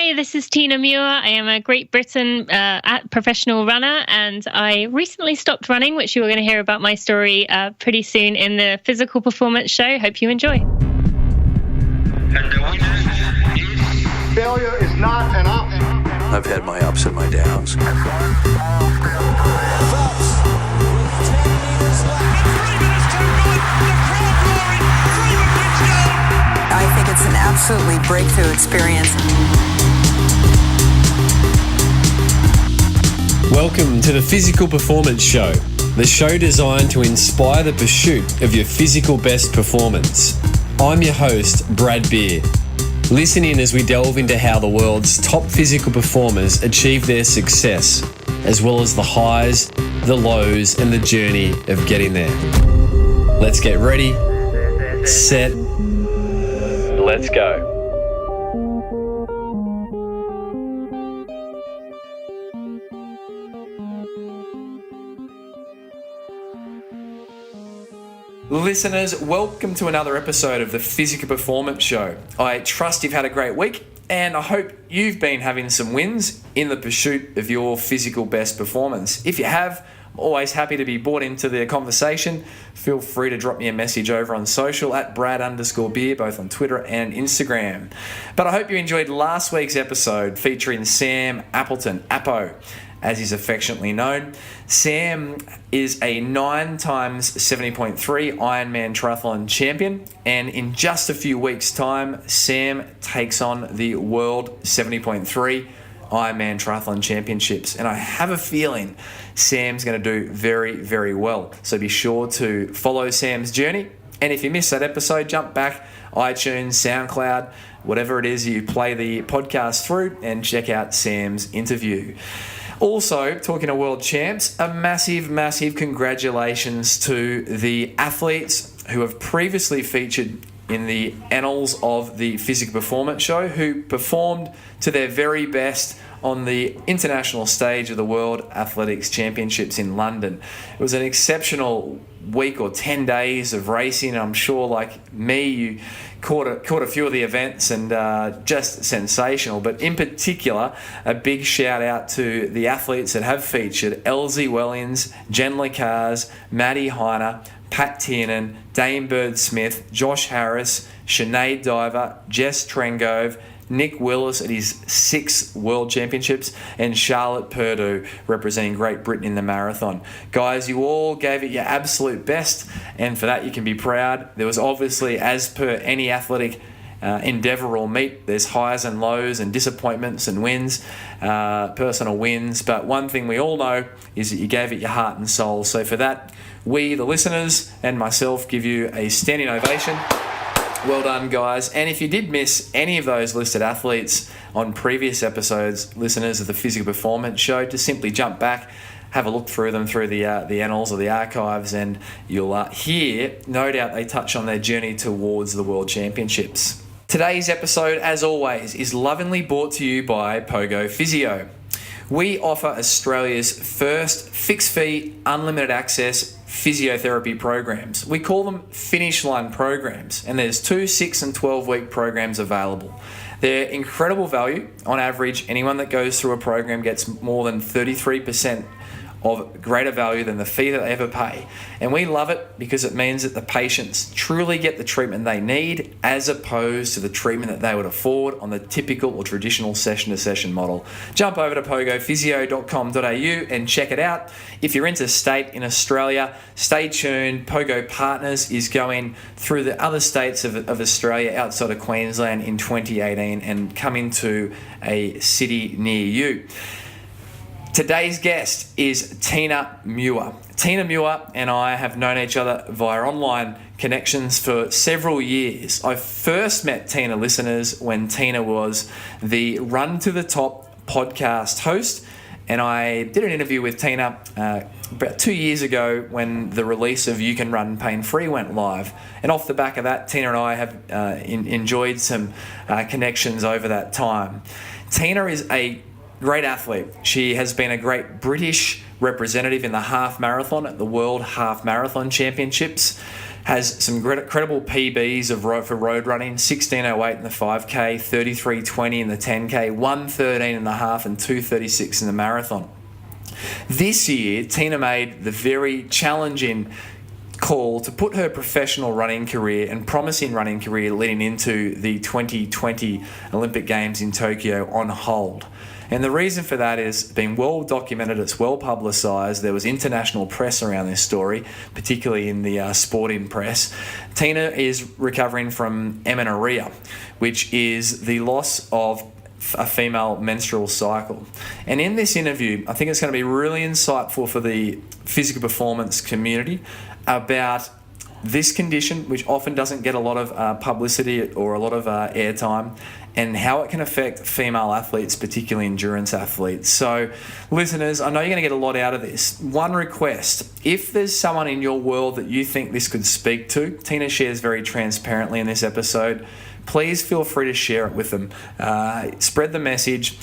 Hi, this is Tina Muir. I am a Great Britain professional runner, and I recently stopped running, which you are going to hear about my story pretty soon in the Physical Performance Show. Hope you enjoy. And the winner is... Failure is not an option. I've had my ups and my downs. I think it's an absolutely breakthrough experience. Welcome to the Physical Performance Show, the show designed to inspire the pursuit of your physical best performance. I'm your host, Brad Beer. Listen in as we delve into how the world's top physical performers achieve their success, as well as the highs, the lows, and the journey of getting there. Let's get ready, set, let's go. Listeners, welcome to another episode of the Physical Performance Show. I trust you've had a great week, and I hope you've been having some wins in the pursuit of your physical best performance. If you have, I'm always happy to be brought into the conversation. Feel free to drop me a message over on social at Brad_Beer, both on Twitter and Instagram. But I hope you enjoyed last week's episode featuring Sam Appleton, Appo, as he's affectionately known. Sam is a 9 times 70.3 Ironman triathlon champion, and in just a few weeks' time, Sam takes on the World 70.3 Ironman triathlon championships, and I have a feeling Sam's going to do very, very well. So be sure to follow Sam's journey, and if you missed that episode, jump back, iTunes, SoundCloud, whatever it is you play the podcast through, and check out Sam's interview. Also, talking to world champs, a massive, massive congratulations to the athletes who have previously featured in the annals of the Physical Performance Show, who performed to their very best on the international stage of the World Athletics Championships in London. It was an exceptional week or 10 days of racing. I'm sure, like me, you caught a few of the events, and just sensational. But in particular, a big shout out to the athletes that have featured: Elsie Wellings, Jen LeCars, Maddie Heiner, Pat Tiernan, Dane Bird-Smith, Josh Harris, Sinead Diver, Jess Trengove, Nick Willis at his 6th World Championships, and Charlotte Purdue representing Great Britain in the marathon. Guys, you all gave it your absolute best, and for that you can be proud. There was obviously, as per any athletic endeavour or meet, there's highs and lows and disappointments and wins, personal wins, but one thing we all know is that you gave it your heart and soul. So for that, we, the listeners, and myself give you a standing ovation. Well done, guys. And if you did miss any of those listed athletes on previous episodes, listeners of the Physical Performance Show, just simply jump back, have a look through them through the annals or the archives, and you'll hear, no doubt, they touch on their journey towards the World Championships. Today's episode, as always, is lovingly brought to you by POGO Physio. We offer Australia's first fixed-fee, unlimited access physiotherapy programs. We call them finish line programs, and there's 2, 6 and 12-week programs available. They're incredible value. On average, anyone that goes through a program gets more than 33% of greater value than the fee that they ever pay. And we love it because it means that the patients truly get the treatment they need, as opposed to the treatment that they would afford on the typical or traditional session-to-session model. Jump over to pogophysio.com.au and check it out. If you're interstate in Australia, stay tuned. POGO Partners is going through the other states of Australia outside of Queensland in 2018 and coming to a city near you. Today's guest is Tina Muir. Tina Muir and I have known each other via online connections for several years. I first met Tina, listeners, when Tina was the Run to the Top podcast host, and I did an interview with Tina about 2 years ago when the release of You Can Run Pain Free went live. And off the back of that, Tina and I have enjoyed some connections over that time. Tina is a great athlete. She has been a great British representative in the half marathon at the World Half Marathon Championships. has some credible PBs for road running, 16:08 in the 5K, 33:20 in the 10K, 1:13 and a half and 2:36 in the marathon. This year, Tina made the very challenging call to put her professional running career and promising running career leading into the 2020 Olympic Games in Tokyo on hold. And the reason for that is been well documented, it's well publicised. There was international press around this story, particularly in the sporting press. Tina is recovering from amenorrhea, which is the loss of a female menstrual cycle. And in this interview, I think it's going to be really insightful for the physical performance community about this condition, which often doesn't get a lot of publicity or a lot of airtime, and how it can affect female athletes, particularly endurance athletes. So, listeners, I know you're going to get a lot out of this. One request, if there's someone in your world that you think this could speak to, Tina shares very transparently in this episode, please feel free to share it with them. Spread the message.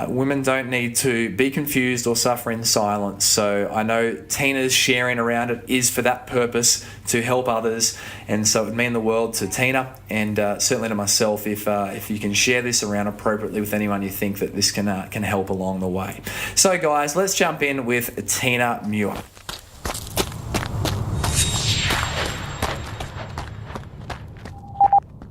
Women don't need to be confused or suffer in silence. So I know Tina's sharing around it is for that purpose, to help others. And so it would mean the world to Tina and certainly to myself if you can share this around appropriately with anyone you think that this can help along the way. So guys, let's jump in with Tina Muir.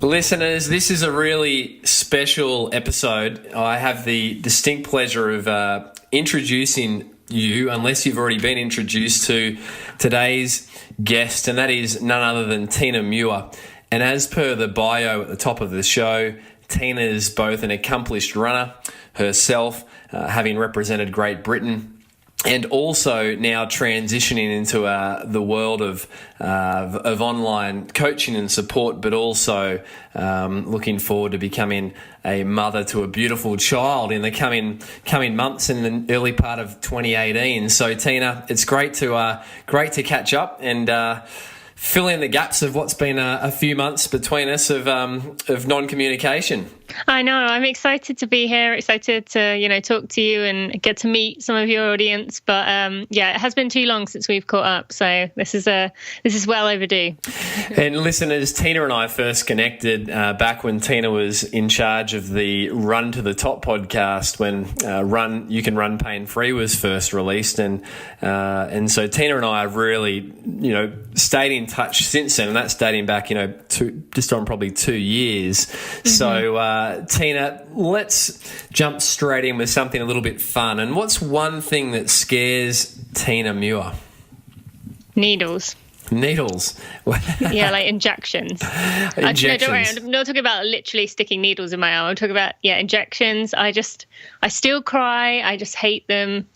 Listeners, this is a really special episode. I have the distinct pleasure of introducing you, unless you've already been introduced to today's guest, and that is none other than Tina Muir. And as per the bio at the top of the show, Tina is both an accomplished runner herself, having represented Great Britain, and also now transitioning into the world of online coaching and support, but also looking forward to becoming a mother to a beautiful child in the coming months in the early part of 2018. So Tina, it's great to catch up and fill in the gaps of what's been a few months between us of non-communication. I know. I'm excited to be here. Excited to talk to you and get to meet some of your audience. But it has been too long since we've caught up, so this is well overdue. And listeners, Tina and I first connected back when Tina was in charge of the Run to the Top podcast when You Can Run Pain Free was first released, and so Tina and I have really stayed in touch since then, and that's dating back just on probably 2 years. Mm-hmm. So Tina, let's jump straight in with something a little bit fun. And what's one thing that scares Tina Muir? Needles. Yeah, like injections. No, don't worry, I'm not talking about literally sticking needles in my arm. I'm talking about injections. I still cry. I just hate them.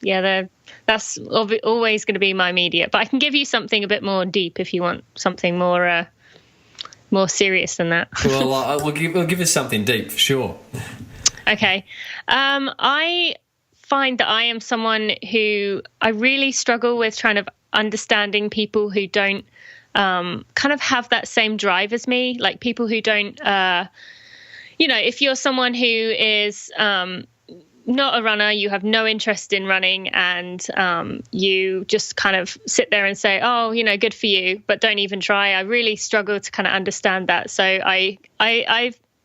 That's always going to be my immediate. But I can give you something a bit more deep if you want something more serious than that. Well, we'll give us something deep for sure. Okay. I find that I am someone who I really struggle with trying to understanding people who don't kind of have that same drive as me, like people who don't, if you're someone who is not a runner, you have no interest in running, and you just kind of sit there and say, oh, good for you, but don't even try. I really struggle to kind of understand that. So I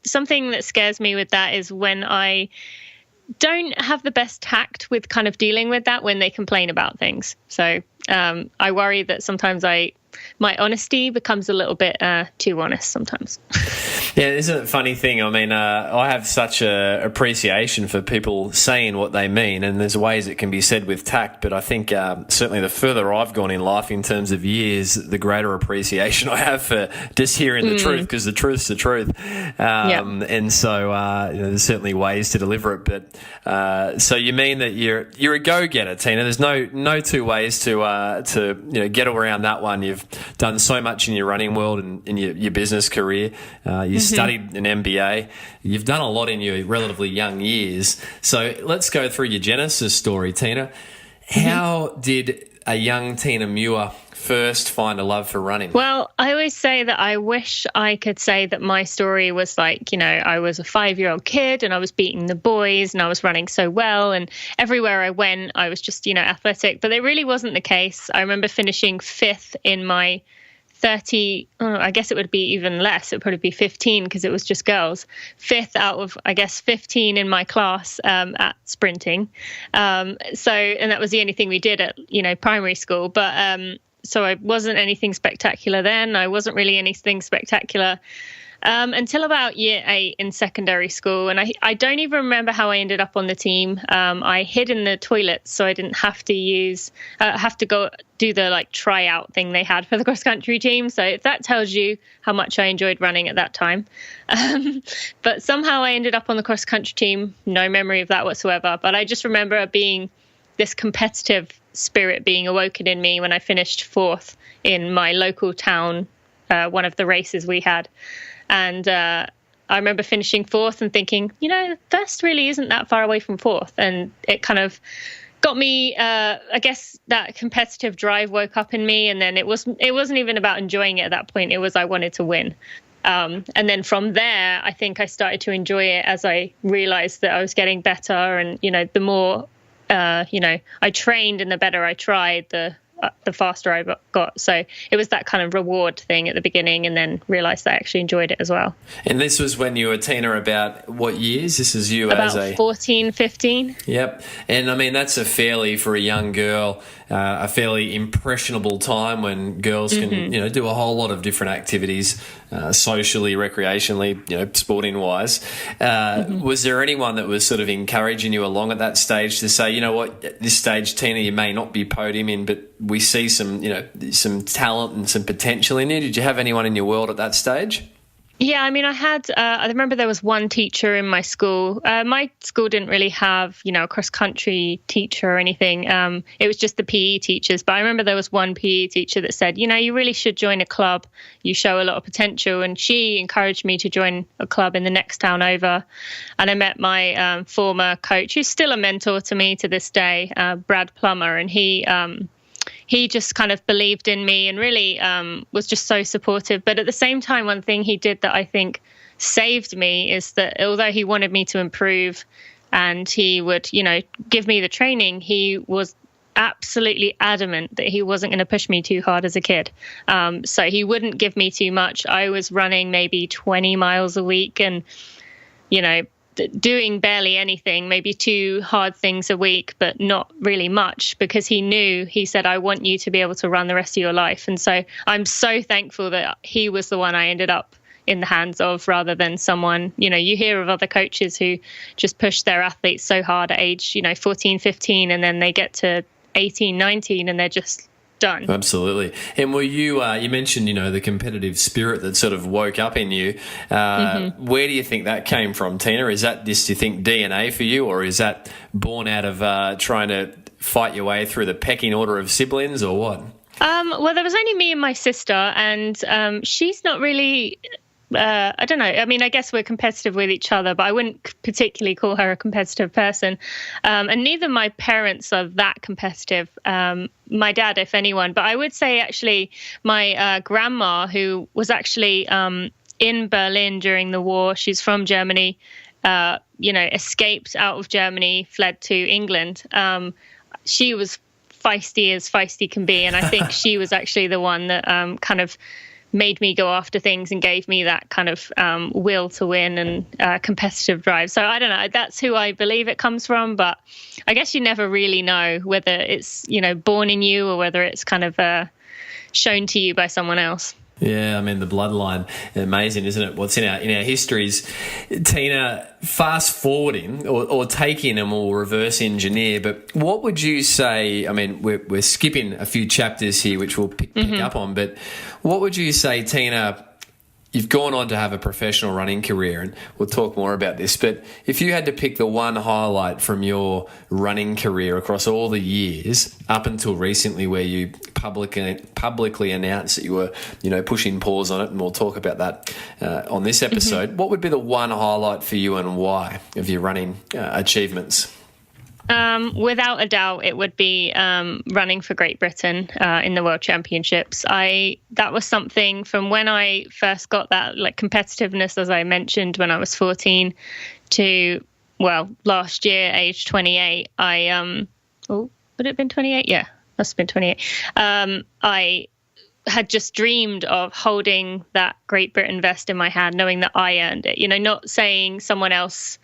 something that scares me with that is when I don't have the best tact with kind of dealing with that when they complain about things. So I worry that sometimes my honesty becomes a little bit too honest sometimes. Yeah, isn't it a funny thing? I mean, I have such a appreciation for people saying what they mean, and there's ways it can be said with tact, but I think certainly the further I've gone in life in terms of years, the greater appreciation I have for just hearing the truth, because the truth's the truth. And so there's certainly ways to deliver it, but so you mean that you're a go-getter, Tina. There's no two ways to get around that one. You've done so much in your running world and in your business career. You studied an MBA. You've done a lot in your relatively young years. So let's go through your genesis story, Tina. How did a young Tina Muir first find a love for running? Well, I always say that I wish I could say that my story was like, I was a 5-year-old kid and I was beating the boys and I was running so well, and everywhere I went, I was just, athletic. But it really wasn't the case. I remember finishing 5th in my 30, I guess it would be even less. It would probably be 15 because it was just girls. 5th out of, I guess, 15 in my class at sprinting. And that was the only thing we did at, primary school. But so I wasn't anything spectacular then. I wasn't really anything spectacular until about year 8 in secondary school. And I don't even remember how I ended up on the team. I hid in the toilets so I didn't have to go do the tryout thing they had for the cross country team. So if that tells you how much I enjoyed running at that time. But somehow I ended up on the cross country team. No memory of that whatsoever. But I just remember being this competitive spirit being awoken in me when I finished 4th in my local town, one of the races we had. And I remember finishing 4th and thinking, first really isn't that far away from 4th. And it kind of got me, I guess that competitive drive woke up in me. And then it wasn't even about enjoying it at that point. It was I wanted to win. And then from there, I think I started to enjoy it as I realized that I was getting better. And, the more, I trained and the better I tried, the faster I got. So it was that kind of reward thing at the beginning, and then realised I actually enjoyed it as well. And this was when you were, Tina, about what years? This is you about as a... 14, 15. Yep. And I mean, that's for a young girl, a fairly impressionable time when girls can, do a whole lot of different activities, socially, recreationally, sporting-wise. Was there anyone that was sort of encouraging you along at that stage to say, at this stage, Tina, you may not be podiuming, but we see some talent and some potential in you? Did you have anyone in your world at that stage? Yeah, I mean, I remember there was one teacher in my school. My school didn't really have, a cross-country teacher or anything. It was just the PE teachers. But I remember there was one PE teacher that said, you really should join a club. You show a lot of potential. And she encouraged me to join a club in the next town over. And I met my former coach, who's still a mentor to me to this day, Brad Plummer. And he just kind of believed in me and really was just so supportive. But at the same time, one thing he did that I think saved me is that although he wanted me to improve and he would, give me the training, he was absolutely adamant that he wasn't going to push me too hard as a kid. So he wouldn't give me too much. I was running maybe 20 miles a week and, doing barely anything, maybe 2 hard things a week, but not really much, because he said, I want you to be able to run the rest of your life. And so I'm so thankful that he was the one I ended up in the hands of rather than someone, you hear of other coaches who just push their athletes so hard at age, 14, 15, and then they get to 18, 19 and they're just done. Absolutely. And were you, you mentioned, the competitive spirit that sort of woke up in you. Where do you think that came from, Tina? Is that just, do you think, DNA for you, or is that born out of trying to fight your way through the pecking order of siblings, or what? Well, there was only me and my sister, and she's not really... I don't know. I mean, I guess we're competitive with each other, but I wouldn't particularly call her a competitive person. And neither my parents are that competitive. My dad, if anyone. But I would say, actually, my grandma, who was actually in Berlin during the war, she's from Germany, escaped out of Germany, fled to England. She was feisty as feisty can be. And I think she was actually the one that kind of made me go after things and gave me that kind of will to win and competitive drive. So I don't know, that's who I believe it comes from, but I guess you never really know whether it's, born in you or whether it's kind of shown to you by someone else. Yeah, I mean, the bloodline, amazing, isn't it? What's in our histories. Tina, fast forwarding or taking, and we'll reverse engineer, but what would you say, I mean, we're skipping a few chapters here, which we'll pick up on, but what would you say, Tina, you've gone on to have a professional running career, and we'll talk more about this, but if you had to pick the one highlight from your running career across all the years up until recently where you publicly announced that you were, pushing pause on it, and we'll talk about that on this episode, what would be the one highlight for you and why of your running achievements? Without a doubt, it would be running for Great Britain in the World Championships. That was something from when I first got that competitiveness, as I mentioned, when I was 14 to, last year, age 28. Would it have been 28? Yeah, must have been 28. I had just dreamed of holding that Great Britain vest in my hand, knowing that I earned it, not saying someone else,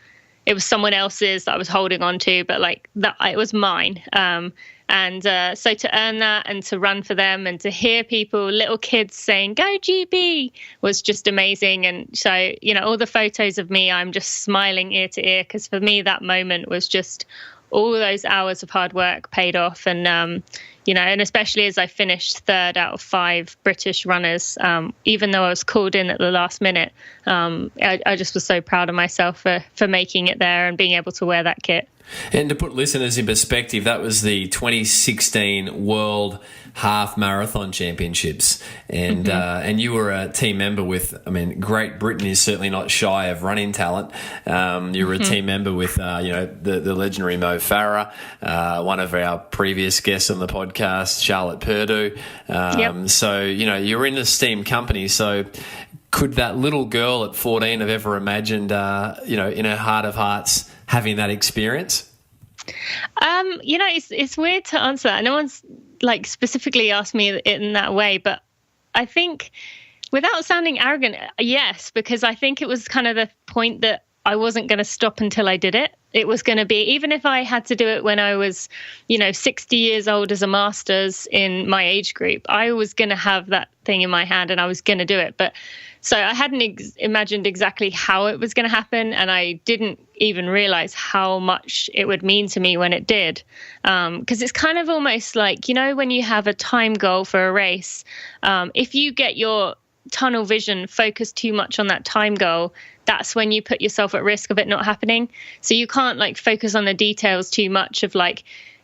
it was someone else's that I was holding on to, but like that it was mine. So to earn that and to run for them and to hear people, little kids saying, "Go GB," was just amazing. And so, all the photos of me, I'm just smiling ear to ear, because for me, that moment was just all those hours of hard work paid off. And, and especially as I finished third out of 5 British runners, even though I was called in at the last minute, I just was so proud of myself for making it there and being able to wear that kit. And to put listeners in perspective, that was the 2016 World Half Marathon Championships, and you were a team member with. Great Britain is certainly not shy of running talent. You were a team member with, the legendary Mo Farah, one of our previous guests on the podcast, Charlotte Purdue. Yep. So you're in esteemed company. So could that little girl at 14 have ever imagined, in her heart of hearts, having that experience? It's weird to answer that. No one's specifically asked me it in that way, but I think, without sounding arrogant, yes, because I think it was kind of the point that I wasn't going to stop until I did it. It was going to be, even if I had to do it when I was, 60 years old as a master's in my age group, I was going to have that thing in my hand and I was going to do it. But so I hadn't imagined exactly how it was going to happen, and I didn't even realize how much it would mean to me when it did. Because it's kind of almost like, when you have a time goal for a race, if you get your tunnel vision focused too much on that time goal, that's when you put yourself at risk of it not happening. So you can't focus on the details too much of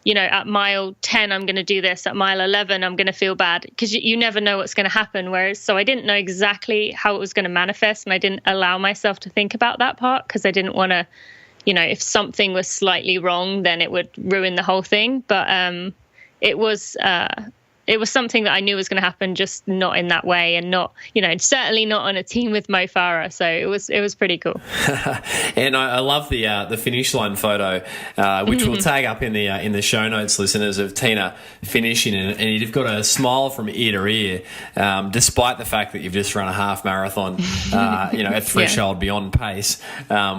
at mile 10, I'm going to do this. At mile 11, I'm going to feel bad, because you never know what's going to happen. So I didn't know exactly how it was going to manifest, and I didn't allow myself to think about that part, because I didn't want to, if something was slightly wrong, then it would ruin the whole thing. But it was something that I knew was going to happen, just not in that way, and not, certainly not on a team with Mo Farah. So it was pretty cool. And I love the finish line photo, which we'll tag up in the show notes, listeners, of Tina finishing, and you've got a smile from ear to ear, despite the fact that you've just run a half marathon, at threshold beyond pace,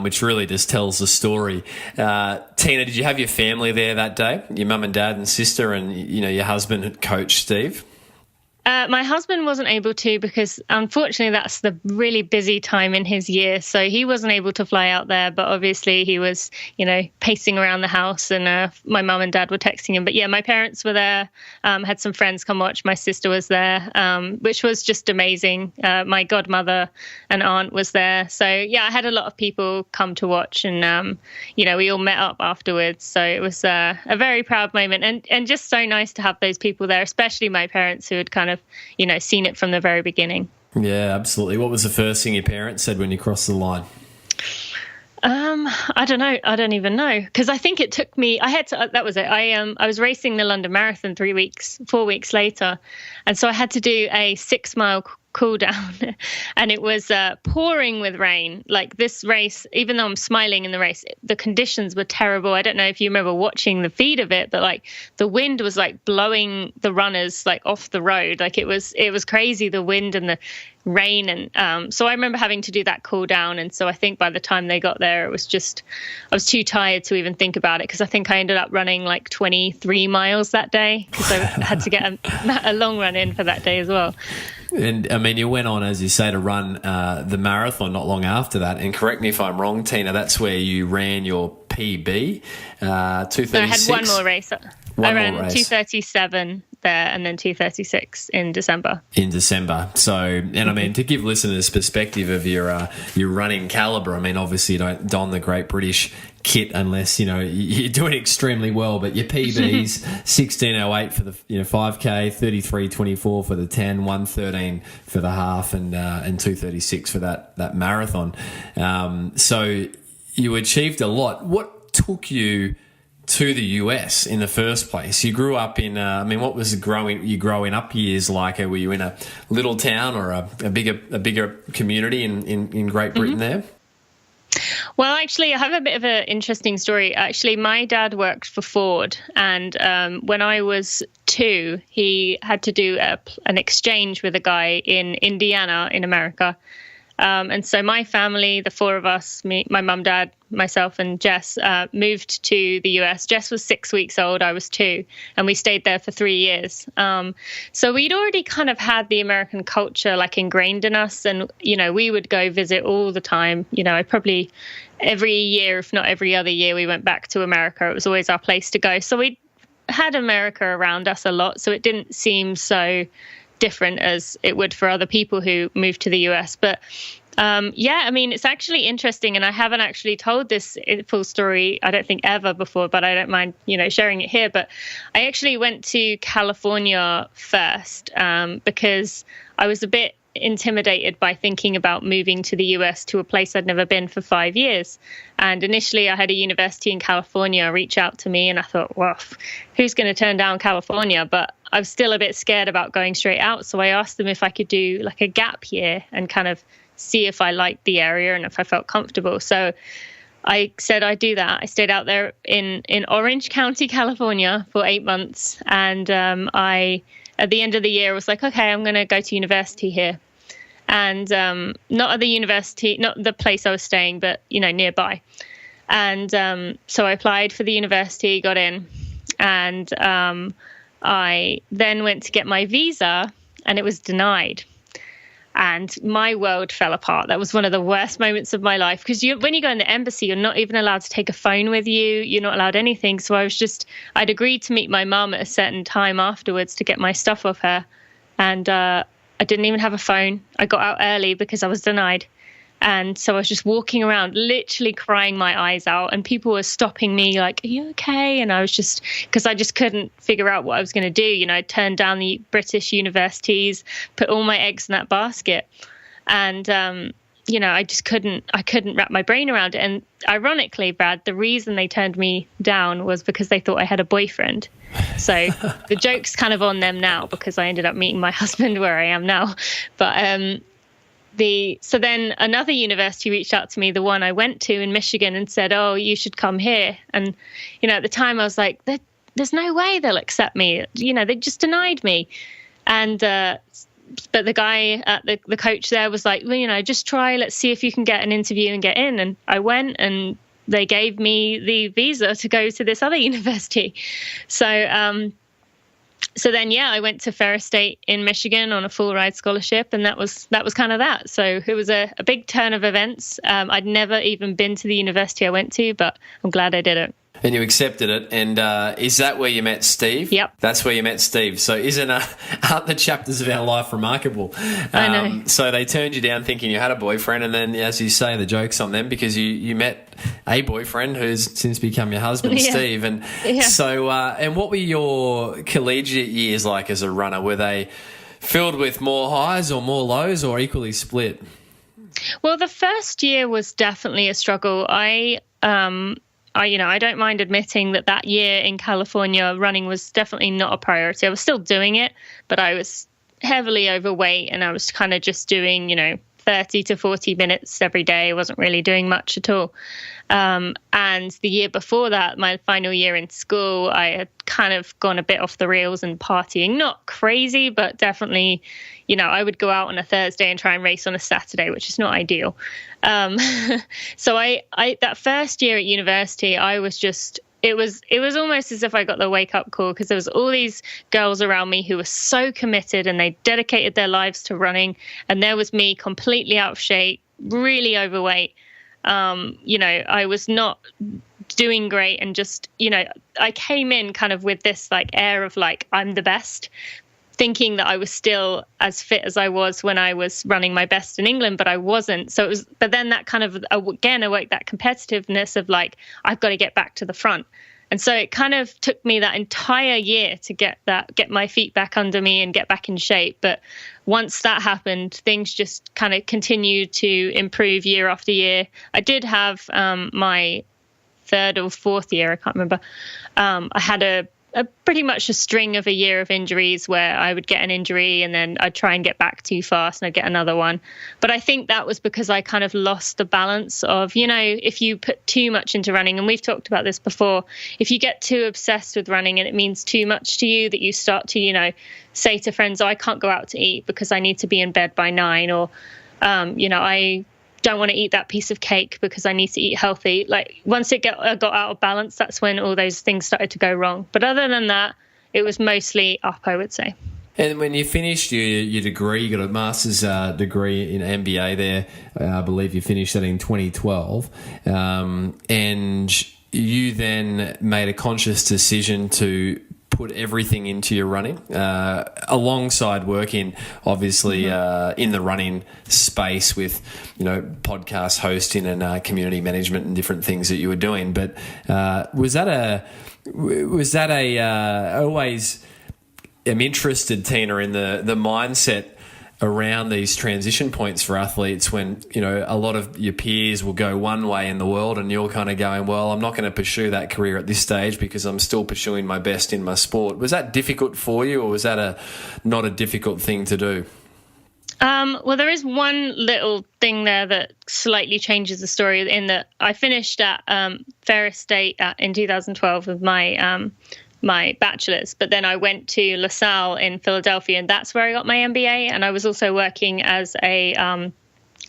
which really just tells the story. Tina, did you have your family there that day? Your mum and dad and sister, and your husband and coach Steve? My husband wasn't able to, because unfortunately that's the really busy time in his year. So he wasn't able to fly out there, but obviously he was, pacing around the house, and my mum and dad were texting him. But yeah, my parents were there, had some friends come watch. My sister was there, which was just amazing. My godmother and aunt was there. So yeah, I had a lot of people come to watch, and, we all met up afterwards. So it was a very proud moment, and just so nice to have those people there, especially my parents, who had kind of seen it from the very beginning. Yeah, absolutely. What was the first thing your parents said when you crossed the line? I don't know. I don't even know, because I think it took me. That was it. I was racing the London Marathon 4 weeks later, and so I had to do a 6-mile cool down, and it was pouring with rain. This race, even though I'm smiling in the race, the conditions were terrible. I don't know if you remember watching the feed of it, but the wind was blowing the runners off the road. It was crazy, the wind and the rain, and so I remember having to do that cool down. And so I think by the time they got there, it was just, I was too tired to even think about it, because I think I ended up running 23 miles that day, because I had to get a long run in for that day as well. And you went on, as you say, to run the marathon not long after that. And correct me if I'm wrong, Tina, that's where you ran your PB, 236. No, I had one more race. I ran 237 there, and then 236 in December. So, and to give listeners perspective of your running calibre, obviously you don't don the Great British kit unless you're doing extremely well, but your PB's 16:08 for the 5k, 33:24 for the 10, 1:13 for the half, and 2:36 for that marathon. So you achieved a lot. What took you to the US in the first place? You grew up in what was your growing up years like? Were you in a little town or a bigger community in Great Britain there? Well, actually, I have a bit of an interesting story. Actually, my dad worked for Ford, and when I was 2, he had to do an exchange with a guy in Indiana in America. And so my family, the 4 of us, me, my mum, dad, myself, and Jess, moved to the US. Jess was 6 weeks old. I was 2. And we stayed there for 3 years. So we'd already kind of had the American culture like ingrained in us. And, you know, we would go visit all the time. You know, probably every year, if not every other year, we went back to America. It was always our place to go. So we had America around us a lot. So it didn't seem so different as it would for other people who moved to the US. But yeah, I mean, it's actually interesting, and I haven't actually told this full story, I don't think, ever before, but I don't mind, you know, sharing it here. But I actually went to California first because I was a bit intimidated by thinking about moving to the US, to a place I'd never been for 5 years. And initially I had a university in California reach out to me, and I thought, well, who's going to turn down California? But I was still a bit scared about going straight out. So I asked them if I could do like a gap year and kind of see if I liked the area and if I felt comfortable. So I said I'd do that. I stayed out there in Orange County, California for 8 months. And I, at the end of the year, was like, okay, I'm going to go to university here. And not at the university, not the place I was staying, but, you know, nearby. And so I applied for the university, got in. And I then went to get my visa, and it was denied. And my world fell apart. That was one of the worst moments of my life, because when you go in the embassy, you're not even allowed to take a phone with you. You're not allowed anything. So I'd agreed to meet my mum at a certain time afterwards to get my stuff off her. And I didn't even have a phone. I got out early because I was denied. And so I was just walking around, literally crying my eyes out. And people were stopping me like, are you okay? And I was just, because I just couldn't figure out what I was going to do. You know, I turned down the British universities, put all my eggs in that basket. And, you know, I couldn't wrap my brain around it. And ironically, Brad, the reason they turned me down was because they thought I had a boyfriend. So the joke's kind of on them now, because I ended up meeting my husband where I am now. But, so then another university reached out to me, the one I went to in Michigan, and said, oh, you should come here. And, you know, at the time I was like, there's no way they'll accept me. You know, they just denied me. And, but the guy at the coach there was like, well, you know, just try, let's see if you can get an interview and get in. And I went, and they gave me the visa to go to this other university. So then, yeah, I went to Ferris State in Michigan on a full ride scholarship, and that was kind of that. So it was a big turn of events. I'd never even been to the university I went to, but I'm glad I did it. And you accepted it. And is that where you met Steve? Yep. That's where you met Steve. So aren't the chapters of our life remarkable? I know. So they turned you down thinking you had a boyfriend, and then, as you say, the joke's on them because you met a boyfriend who's since become your husband, Yeah. Steve. And so, and what were your collegiate years like as a runner? Were they filled with more highs or more lows, or equally split? Well, the first year was definitely a struggle. I don't mind admitting that year in California, running was definitely not a priority. I was still doing it, but I was heavily overweight, and I was kind of just doing, you know, 30 to 40 minutes every day. I wasn't really doing much at all. And the year before that, my final year in school, I had kind of gone a bit off the rails and partying. Not crazy, but definitely, you know, I would go out on a Thursday and try and race on a Saturday, which is not ideal. So I that first year at university, I was just, it was almost as if I got the wake up call, because there was all these girls around me who were so committed and they dedicated their lives to running. And there was me completely out of shape, really overweight. You know, I was not doing great, and just, you know, I came in kind of with this like air of like, I'm the best, thinking that I was still as fit as I was when I was running my best in England, but I wasn't. So it was, but then that kind of, again, awoke that competitiveness of like, I've got to get back to the front. And so it kind of took me that entire year to get my feet back under me and get back in shape. But once that happened, things just kind of continued to improve year after year. I did have my third or fourth year, I can't remember. I had pretty much a string of a year of injuries where I would get an injury and then I'd try and get back too fast and I'd get another one. But I think that was because I kind of lost the balance of, if you put too much into running, and we've talked about this before, if you get too obsessed with running and it means too much to you, that you start to, say to friends, I can't go out to eat because I need to be in bed by 9, or, I don't want to eat that piece of cake because I need to eat healthy. Like once it got out of balance, that's when all those things started to go wrong. But other than that, it was mostly up, I would say. And when you finished your degree, you got a master's degree in MBA there. I believe you finished that in 2012. And you then made a conscious decision to put everything into your running, alongside working, obviously, in the running space with, podcast hosting and community management and different things that you were doing. But was that always? I'm interested, Tina, in the mindset around these transition points for athletes when, a lot of your peers will go one way in the world and you're kind of going, well, I'm not going to pursue that career at this stage because I'm still pursuing my best in my sport. Was that difficult for you, or was that not a difficult thing to do? Well, there is one little thing there that slightly changes the story, in that I finished at Ferris State in 2012 with my bachelor's, but then I went to LaSalle in Philadelphia, and that's where I got my MBA. And I was also working as a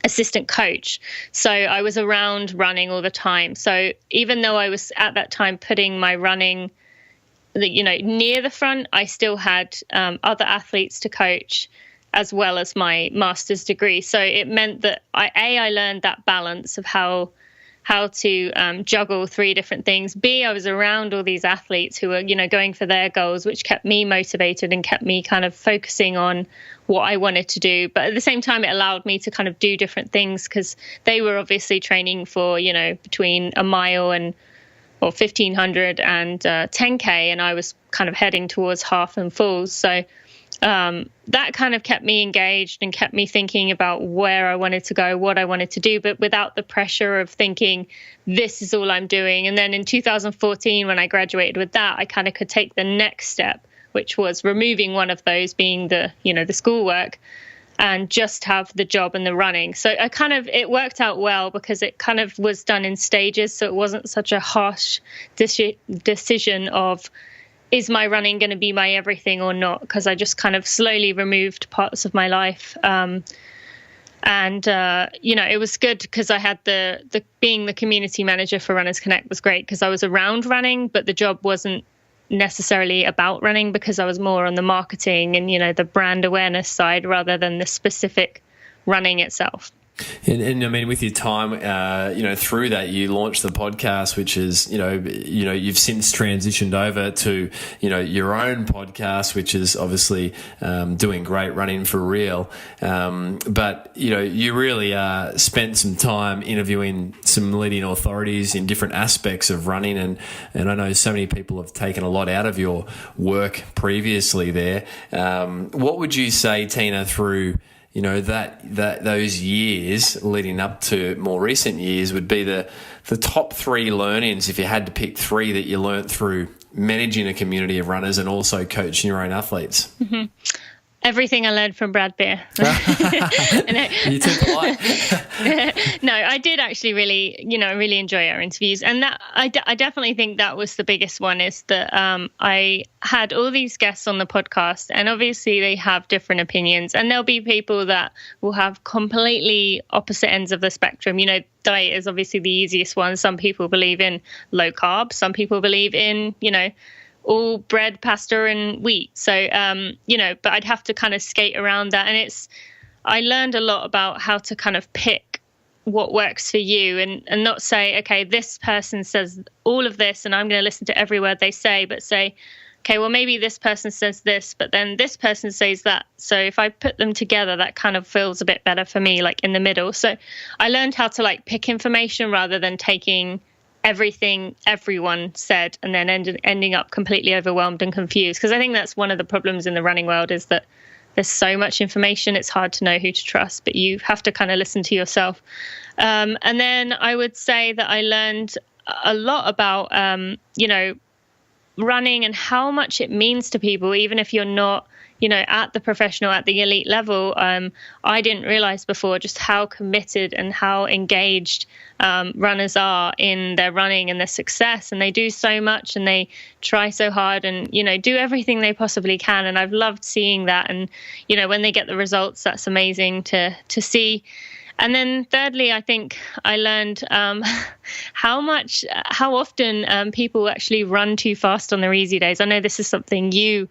assistant coach, so I was around running all the time. So even though I was at that time putting my running, near the front, I still had other athletes to coach, as well as my master's degree. So it meant that I learned that balance of how to juggle 3 different things. B, I was around all these athletes who were, going for their goals, which kept me motivated and kept me kind of focusing on what I wanted to do. But at the same time, it allowed me to kind of do different things, because they were obviously training for, between a mile and 1,500 and 10K, and I was kind of heading towards half and fulls. So that kind of kept me engaged and kept me thinking about where I wanted to go, what I wanted to do, but without the pressure of thinking, this is all I'm doing. And then in 2014, when I graduated with that, I kind of could take the next step, which was removing one of those, being the schoolwork, and just have the job and the running. So it worked out well, because it kind of was done in stages. So it wasn't such a harsh decision of, is my running going to be my everything or not? Because I just kind of slowly removed parts of my life. It was good because I had the being the community manager for Runners Connect was great, because I was around running, but the job wasn't necessarily about running, because I was more on the marketing and, the brand awareness side rather than the specific running itself. And I mean, with your time, through that, you launched the podcast, which is, you've since transitioned over to, your own podcast, which is obviously doing great, Running for Real. But, you really spent some time interviewing some leading authorities in different aspects of running. And I know so many people have taken a lot out of your work previously there. What would you say, Tina, through that those years leading up to more recent years would be the top 3 learnings, if you had to pick 3 that you learnt through managing a community of runners and also coaching your own athletes? Mm-hmm. Everything I learned from Brad Beer. You too polite. No, I did actually really enjoy our interviews. And that I definitely think that was the biggest one, is that I had all these guests on the podcast, and obviously they have different opinions. And there'll be people that will have completely opposite ends of the spectrum. Diet is obviously the easiest one. Some people believe in low carb. Some people believe in, all bread, pasta and wheat. So, but I'd have to kind of skate around that. And I learned a lot about how to kind of pick what works for you, and not say, okay, this person says all of this and I'm going to listen to every word they say, but say, okay, well, maybe this person says this, but then this person says that. So if I put them together, that kind of feels a bit better for me, like in the middle. So I learned how to pick information rather than taking everything everyone said and then ending up completely overwhelmed and confused. Because I think that's one of the problems in the running world, is that there's so much information, it's hard to know who to trust, but you have to kind of listen to yourself. And then I would say that I learned a lot about, running and how much it means to people, even if you're not, at the professional, at the elite level. I didn't realize before just how committed and how engaged runners are in their running and their success. And they do so much and they try so hard and, do everything they possibly can. And I've loved seeing that. And, when they get the results, that's amazing to see. And then thirdly, I think I learned how often people actually run too fast on their easy days. I know this is something you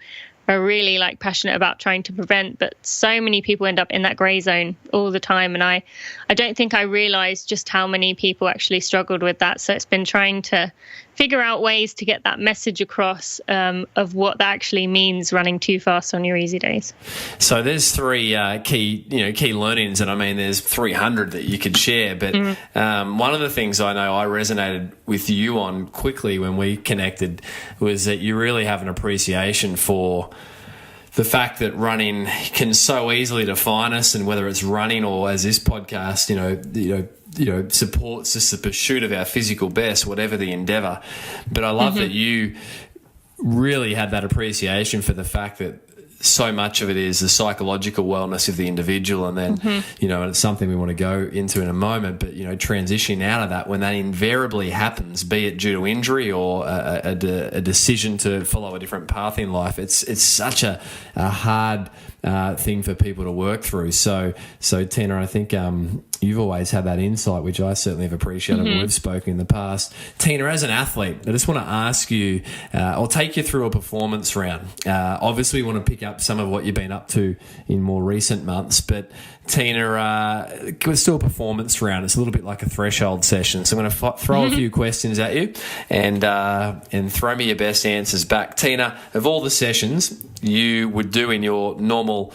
are really passionate about trying to prevent, but so many people end up in that gray zone all the time. And I don't think I realized just how many people actually struggled with that. So it's been trying to figure out ways to get that message across of what that actually means, running too fast on your easy days. So there's three key learnings, and I mean there's 300 that you could share. But one of the things I know I resonated with you on quickly when we connected was that you really have an appreciation for the fact that running can so easily define us, and whether it's running or as this podcast, supports just the pursuit of our physical best, whatever the endeavour. But I love that you really had that appreciation for the fact that so much of it is the psychological wellness of the individual, and then and it's something we want to go into in a moment, but transitioning out of that when that invariably happens, be it due to injury or a decision to follow a different path in life, it's such a hard thing for people to work through. So Tina, I think you've always had that insight, which I certainly have appreciated when we've spoken in the past. Tina, as an athlete, I just want to ask you, I'll take you through a performance round. Obviously, we want to pick up some of what you've been up to in more recent months, but Tina, it's still a performance round. It's a little bit like a threshold session. So I'm going to throw a few questions at you and throw me your best answers back. Tina, of all the sessions you would do in your normal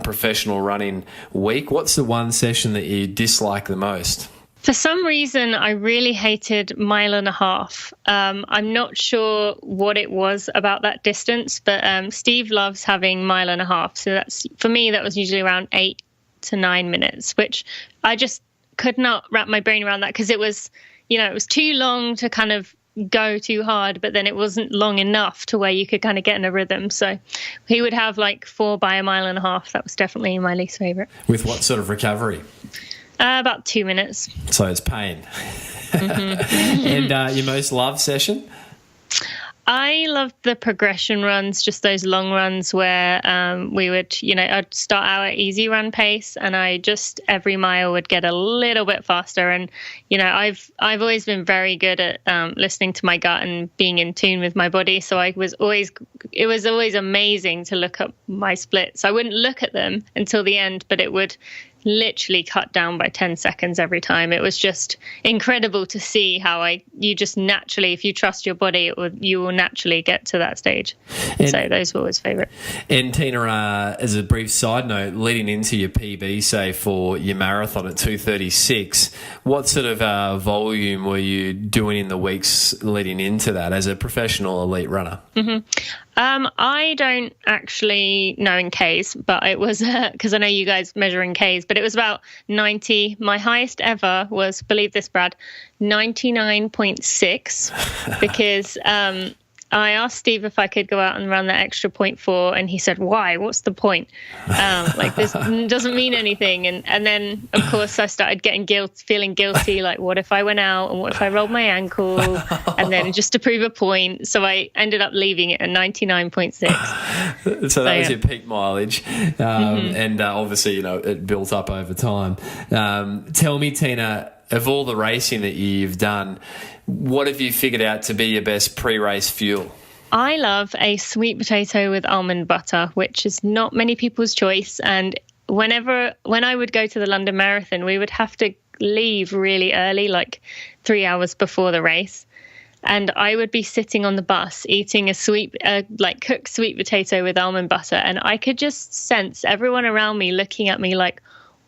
professional running week, what's the one session that you dislike the most? For some reason, I really hated 1.5 miles. I'm not sure what it was about that distance, but Steve loves having 1.5 miles. So that's, for me, that was usually around 8 to 9 minutes, which I just could not wrap my brain around that, because it was, it was too long to kind of go too hard, but then it wasn't long enough to where you could kind of get in a rhythm. So he would have 4 by 1.5 miles. That was definitely my least favorite. With what sort of recovery? About 2 minutes. So it's pain. And your most loved session? I loved the progression runs, just those long runs where we would, I'd start out at easy run pace, and I just every mile would get a little bit faster. And, I've always been very good at listening to my gut and being in tune with my body. So it was always amazing to look up my splits. I wouldn't look at them until the end, but it would literally cut down by 10 seconds every time. It was just incredible to see how you just naturally, if you trust your body, you will naturally get to that stage. So those were always favorite. And Tina, as a brief side note, leading into your PB, say for your marathon at 2:36, what sort of volume were you doing in the weeks leading into that as a professional elite runner? I don't actually know in Ks, but it was because I know you guys measure in Ks, but it was about 90. My highest ever was, believe this, Brad, 99.6, because I asked Steve if I could go out and run that extra 0.4, and he said, why? What's the point? This doesn't mean anything. And then, of course, I started feeling guilty, what if I went out and what if I rolled my ankle? And then just to prove a point. So I ended up leaving it at 99.6. So that was your peak mileage. And obviously, it built up over time. Tell me, Tina, of all the racing that you've done, what have you figured out to be your best pre-race fuel? I love a sweet potato with almond butter, which is not many people's choice. And when I would go to the London Marathon, we would have to leave really early, 3 hours before the race. And I would be sitting on the bus eating a cooked sweet potato with almond butter. And I could just sense everyone around me looking at me like,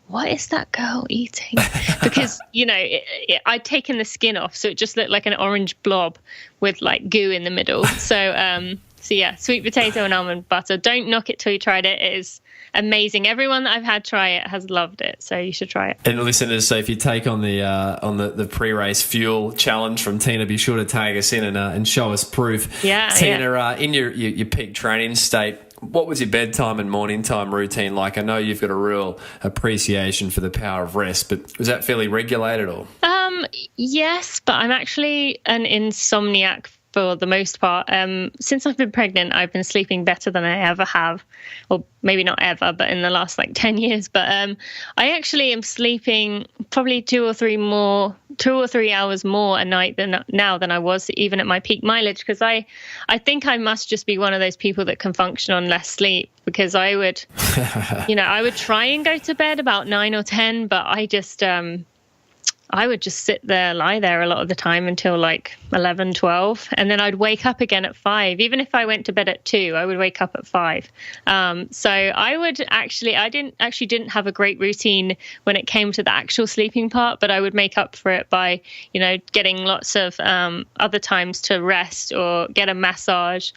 what is that girl eating? Because, I'd taken the skin off, so it just looked like an orange blob with goo in the middle. So So yeah, sweet potato and almond butter. Don't knock it till you tried it. It is amazing. Everyone that I've had try it has loved it, so you should try it. And listeners, so if you take on the pre-race fuel challenge from Tina, be sure to tag us in and show us proof. Yeah, Tina, in your peak training state, what was your bedtime and morning time routine like? I know you've got a real appreciation for the power of rest, but was that fairly regulated or? Yes, but I'm actually an insomniac for the most part. Since I've been pregnant, I've been sleeping better than I ever have, or maybe not ever, but in the last 10 years. But I actually am sleeping probably 2 or 3 hours more a night than I was even at my peak mileage, because I think I must just be one of those people that can function on less sleep, because I would, I would try and go to bed about 9 or 10, but I would just lie there a lot of the time until 11, 12. And then I'd wake up again at 5. Even if I went to bed at 2, I would wake up at 5. So I didn't have a great routine when it came to the actual sleeping part, but I would make up for it by, getting lots of other times to rest or get a massage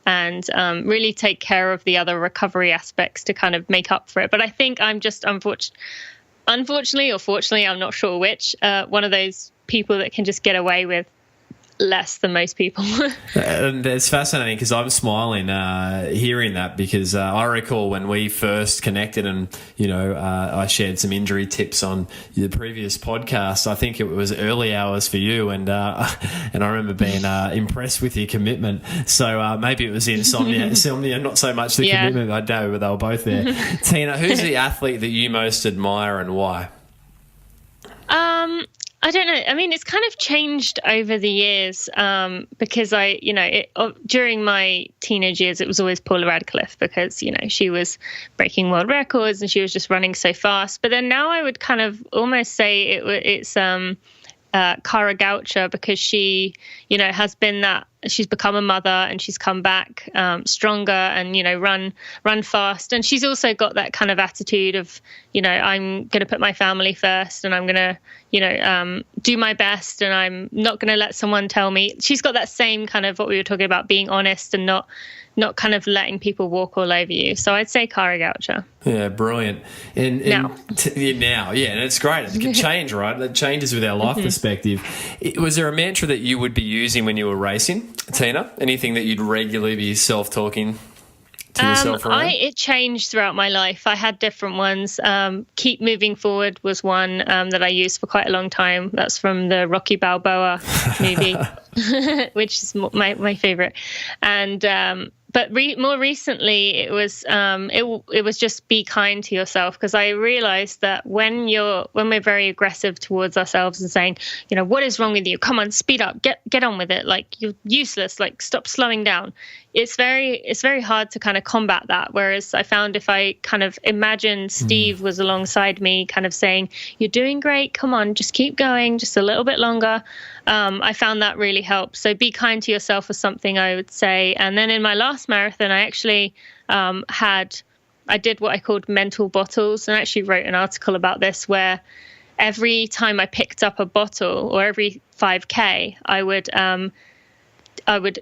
and really take care of the other recovery aspects to kind of make up for it. But I think I'm just unfortunately or fortunately, I'm not sure which, one of those people that can just get away with less than most people. And it's fascinating because I'm smiling hearing that, because I recall when we first connected and, I shared some injury tips on the previous podcast. I think it was early hours for you, and I remember being impressed with your commitment. So maybe it was the insomnia, not so much the commitment. I know, but they were both there. Tina, who's the athlete that you most admire and why? I don't know. I mean, it's kind of changed over the years because during my teenage years, it was always Paula Radcliffe because, she was breaking world records and she was just running so fast. But then now I would kind of almost say it's Cara Goucher, because she, has been she's become a mother and she's come back stronger and, run fast. And she's also got that kind of attitude of, I'm going to put my family first and I'm going to, do my best and I'm not going to let someone tell me. She's got that same kind of what we were talking about, being honest and not kind of letting people walk all over you. So I'd say Cara Goucher. Yeah, brilliant. And now, and it's great. It can change, right? It changes with our life perspective. Was there a mantra that you would be using when you were racing, Tina? Anything that you'd regularly be self-talking to yourself around? It changed throughout my life. I had different ones. Keep moving forward was one that I used for quite a long time. That's from the Rocky Balboa movie, which is my favorite. And but more recently, it was just be kind to yourself, because I realized that when we're very aggressive towards ourselves and saying, what is wrong with you? Come on, speed up, get on with it. You're useless. Stop slowing down. It's very hard to kind of combat that. Whereas I found if I kind of imagined Steve was alongside me, kind of saying, "You're doing great. Come on, just keep going, just a little bit longer." I found that really helped. So be kind to yourself was something I would say. And then in my last marathon, I actually I did what I called mental bottles, and I actually wrote an article about this, where every time I picked up a bottle or every 5K, I would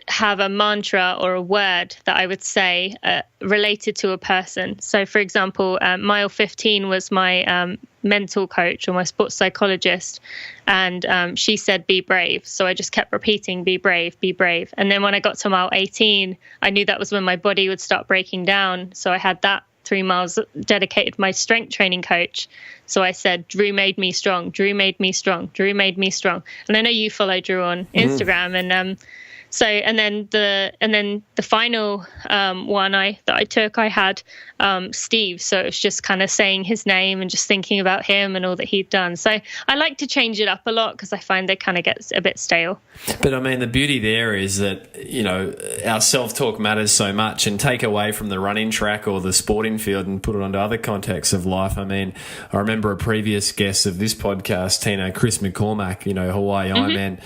have a mantra or a word that I would say related to a person. So, for example, mile 15 was my mental coach or my sports psychologist, and she said, "Be brave." So I just kept repeating, "Be brave, be brave." And then when I got to mile 18, I knew that was when my body would start breaking down. So I had that 3 miles dedicated to my strength training coach. So I said, "Drew made me strong. Drew made me strong. Drew made me strong." And I know you follow Drew on Instagram, and so, and then the final one that I took, I had Steve. So it was just kind of saying his name and just thinking about him and all that he'd done. So I like to change it up a lot because I find they kind of get a bit stale. But I mean, the beauty there is that, our self-talk matters so much, and take away from the running track or the sporting field and put it onto other contexts of life. I mean, I remember a previous guest of this podcast, Tina, Chris McCormack, Hawaii Ironman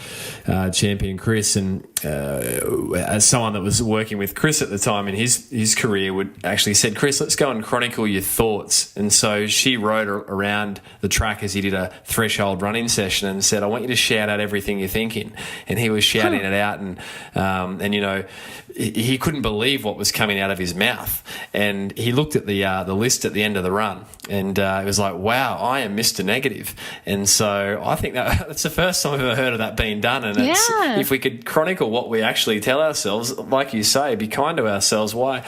champion Chris, and as someone that was working with Chris at the time in his career, would actually said, Chris, let's go and chronicle your thoughts. And so she rode around the track as he did a threshold running session and said, I want you to shout out everything you're thinking. And he was shouting it out, and you know, he couldn't believe what was coming out of his mouth. And he looked at the list at the end of the run, and it was like, wow, I am Mr. Negative. And so I think that's the first time I've ever heard of that being done. And if we could chronicle what we actually tell ourselves, like you say, be kind to ourselves. Why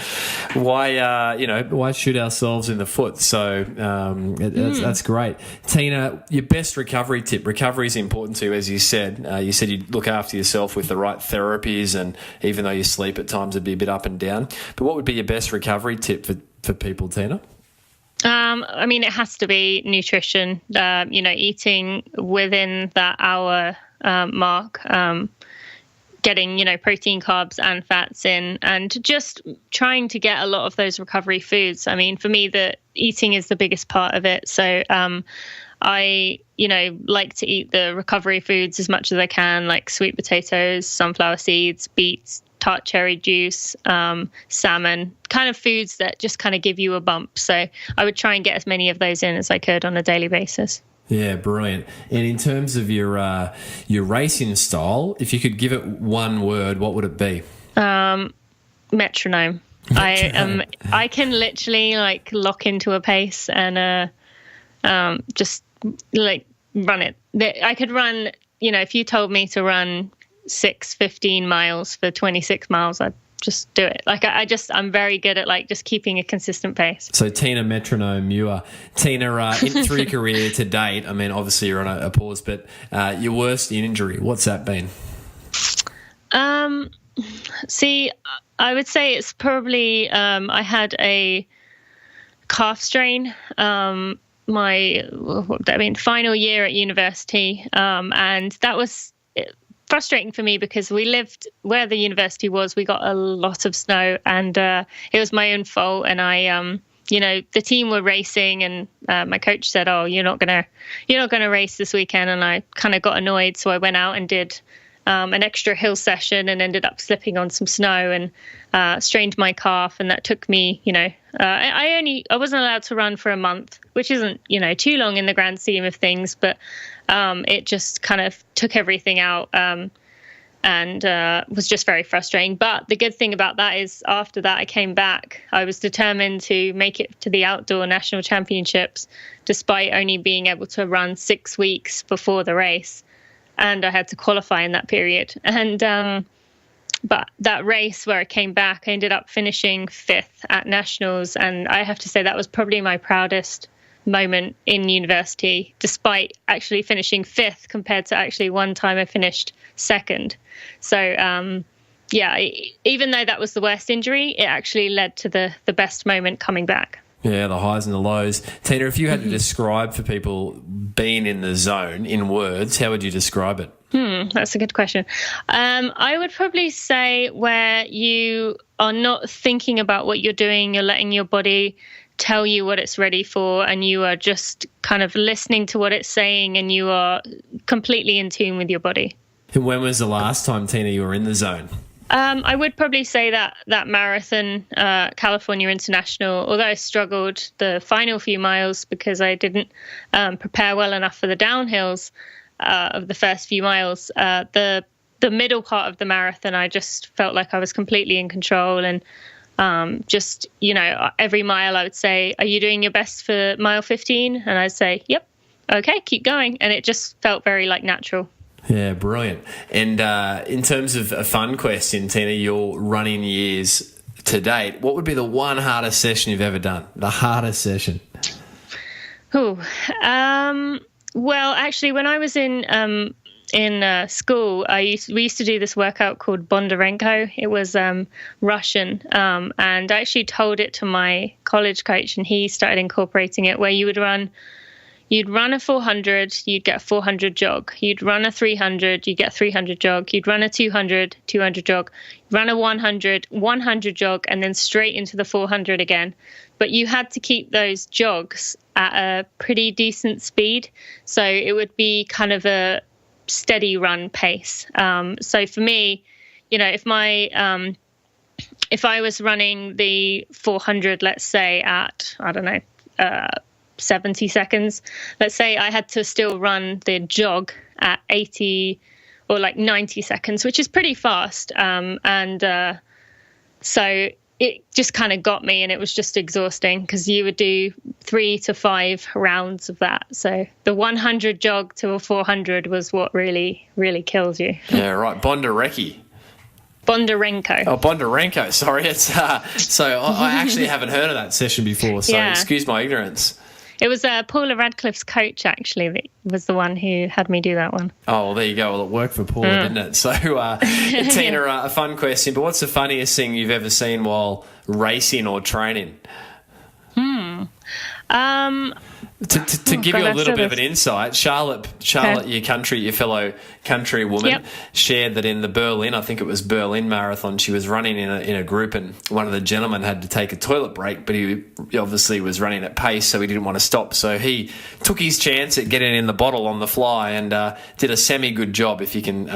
shoot ourselves in the foot? So that's great. Tina, your best recovery tip. Recovery is important to you, as you said. You said you'd look after yourself with the right therapies, and even though you sleep at times would be a bit up and down. But what would be your best recovery tip for people, Tina? I mean, it has to be nutrition. Eating within that hour mark, getting, protein, carbs and fats in, and just trying to get a lot of those recovery foods. I mean, for me, the eating is the biggest part of it. So I, like to eat the recovery foods as much as I can, like sweet potatoes, sunflower seeds, beets, tart cherry juice, salmon, kind of foods that just kind of give you a bump. So I would try and get as many of those in as I could on a daily basis. Yeah, brilliant. And in terms of your racing style, if you could give it one word, what would it be? Metronome. I can literally lock into a pace and just run it. I could run, if you told me to run 15 miles for 26 miles, I'd just do it. I'm very good at just keeping a consistent pace. So Tina Metronome Muir. Tina, through your career to date, I mean, obviously you're on a pause, but your worst injury, what's that been? See, I would say it's probably I had a calf strain final year at university, and that was frustrating for me because we lived where the university was. We got a lot of snow, and it was my own fault. And I, the team were racing, and my coach said, "Oh, you're not gonna race this weekend." And I kind of got annoyed, so I went out and did an extra hill session and ended up slipping on some snow and strained my calf. And that took me, I wasn't allowed to run for a month, which isn't, too long in the grand scheme of things, but it just kind of took everything out and was just very frustrating. But the good thing about that is after that, I came back. I was determined to make it to the outdoor national championships, despite only being able to run 6 weeks before the race. And I had to qualify in that period. And but that race where I came back, I ended up finishing 5th at nationals. And I have to say that was probably my proudest moment in university, despite actually finishing 5th compared to actually one time I finished 2nd. So, even though that was the worst injury, it actually led to the best moment coming back. Yeah, the highs and the lows. Tina, if you had to describe for people being in the zone in words, how would you describe it? That's a good question. I would probably say where you are not thinking about what you're doing, you're letting your body tell you what it's ready for, and you are just kind of listening to what it's saying, and you are completely in tune with your body. And when was the last time, Tina, you were in the zone? I would probably say that marathon, California International, although I struggled the final few miles because I didn't prepare well enough for the downhills of the first few miles, the middle part of the marathon, I just felt like I was completely in control. And every mile I would say, are you doing your best for mile 15? And I'd say, yep, okay, keep going. And it just felt very natural. Yeah, brilliant. And in terms of a fun question, Tina, your running years to date, what would be the one hardest session you've ever done? The hardest session? Well, actually, when I was in school, we used to do this workout called Bondarenko. It was Russian, and I actually told it to my college coach, and he started incorporating it, where you'd run a 400, you'd get a 400 jog. You'd run a 300, you'd get 300 jog. You'd run a 200 jog. Run a 100 jog, and then straight into the 400 again. But you had to keep those jogs at a pretty decent speed. So it would be kind of a steady run pace. So for me, if I was running the 400, let's say at, I don't know, 70 seconds, let's say I had to still run the jog at 80 or like 90 seconds, which is pretty fast. So it just kind of got me, and it was just exhausting because you would do 3 to 5 rounds of that. So the 100 jog to a 400 was what really, really kills you. Yeah, right. Bondarenko. Oh, Bondarenko. Sorry. It's so I actually haven't heard of that session before, so excuse my ignorance. It was Paula Radcliffe's coach, actually, that was the one who had me do that one. Oh, well, there you go. Well, it worked for Paula, didn't it? So, Tina, a fun question, but what's the funniest thing you've ever seen while racing or training? To give you a little bit of an insight, Charlotte, your fellow country woman, shared that in the Berlin, I think it was Berlin Marathon, she was running in a group, and one of the gentlemen had to take a toilet break, but he obviously was running at pace, so he didn't want to stop. So he took his chance at getting in the bottle on the fly and did a semi-good job, if you can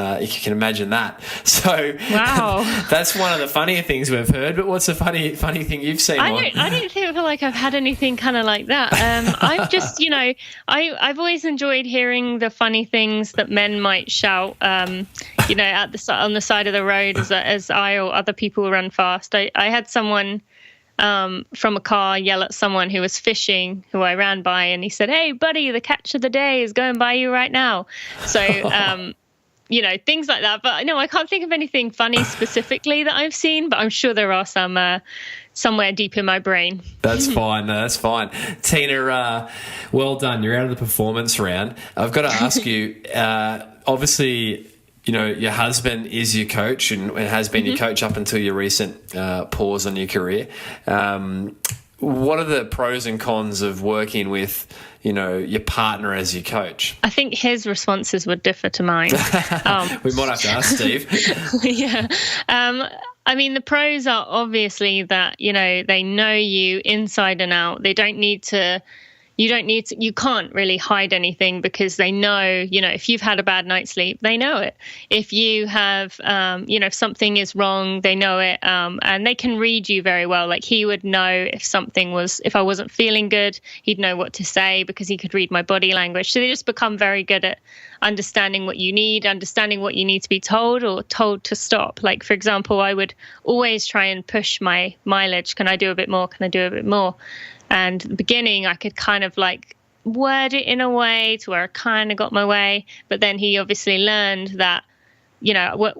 imagine that. So wow, that's one of the funnier things we've heard. But what's the funny thing you've seen? I don't feel like I've had anything kind of like that. I've just, I've always enjoyed hearing the funny things that men might shout, on the side of the road as I or other people run fast. I had someone from a car yell at someone who was fishing, who I ran by, and he said, "Hey, buddy, the catch of the day is going by you right now." So, things like that. But no, I can't think of anything funny specifically that I've seen, but I'm sure there are some somewhere deep in my brain. That's fine. No, that's fine. Tina, well done. You're out of the performance round. I've got to ask you, obviously, your husband is your coach and has been your coach up until your recent pause on your career. What are the pros and cons of working with, your partner as your coach? I think his responses would differ to mine. We might have to ask Steve. Yeah. I mean, the pros are obviously that, they know you inside and out. You can't really hide anything because they know, if you've had a bad night's sleep, they know it. If you have, if something is wrong, they know it. And they can read you very well. Like he would know if I wasn't feeling good, he'd know what to say because he could read my body language. So they just become very good at understanding what you need to be told or told to stop. Like, for example, I would always try and push my mileage. Can I do a bit more? Can I do a bit more? And at the beginning, I could kind of like word it in a way to where I kind of got my way. But then he obviously learned that, what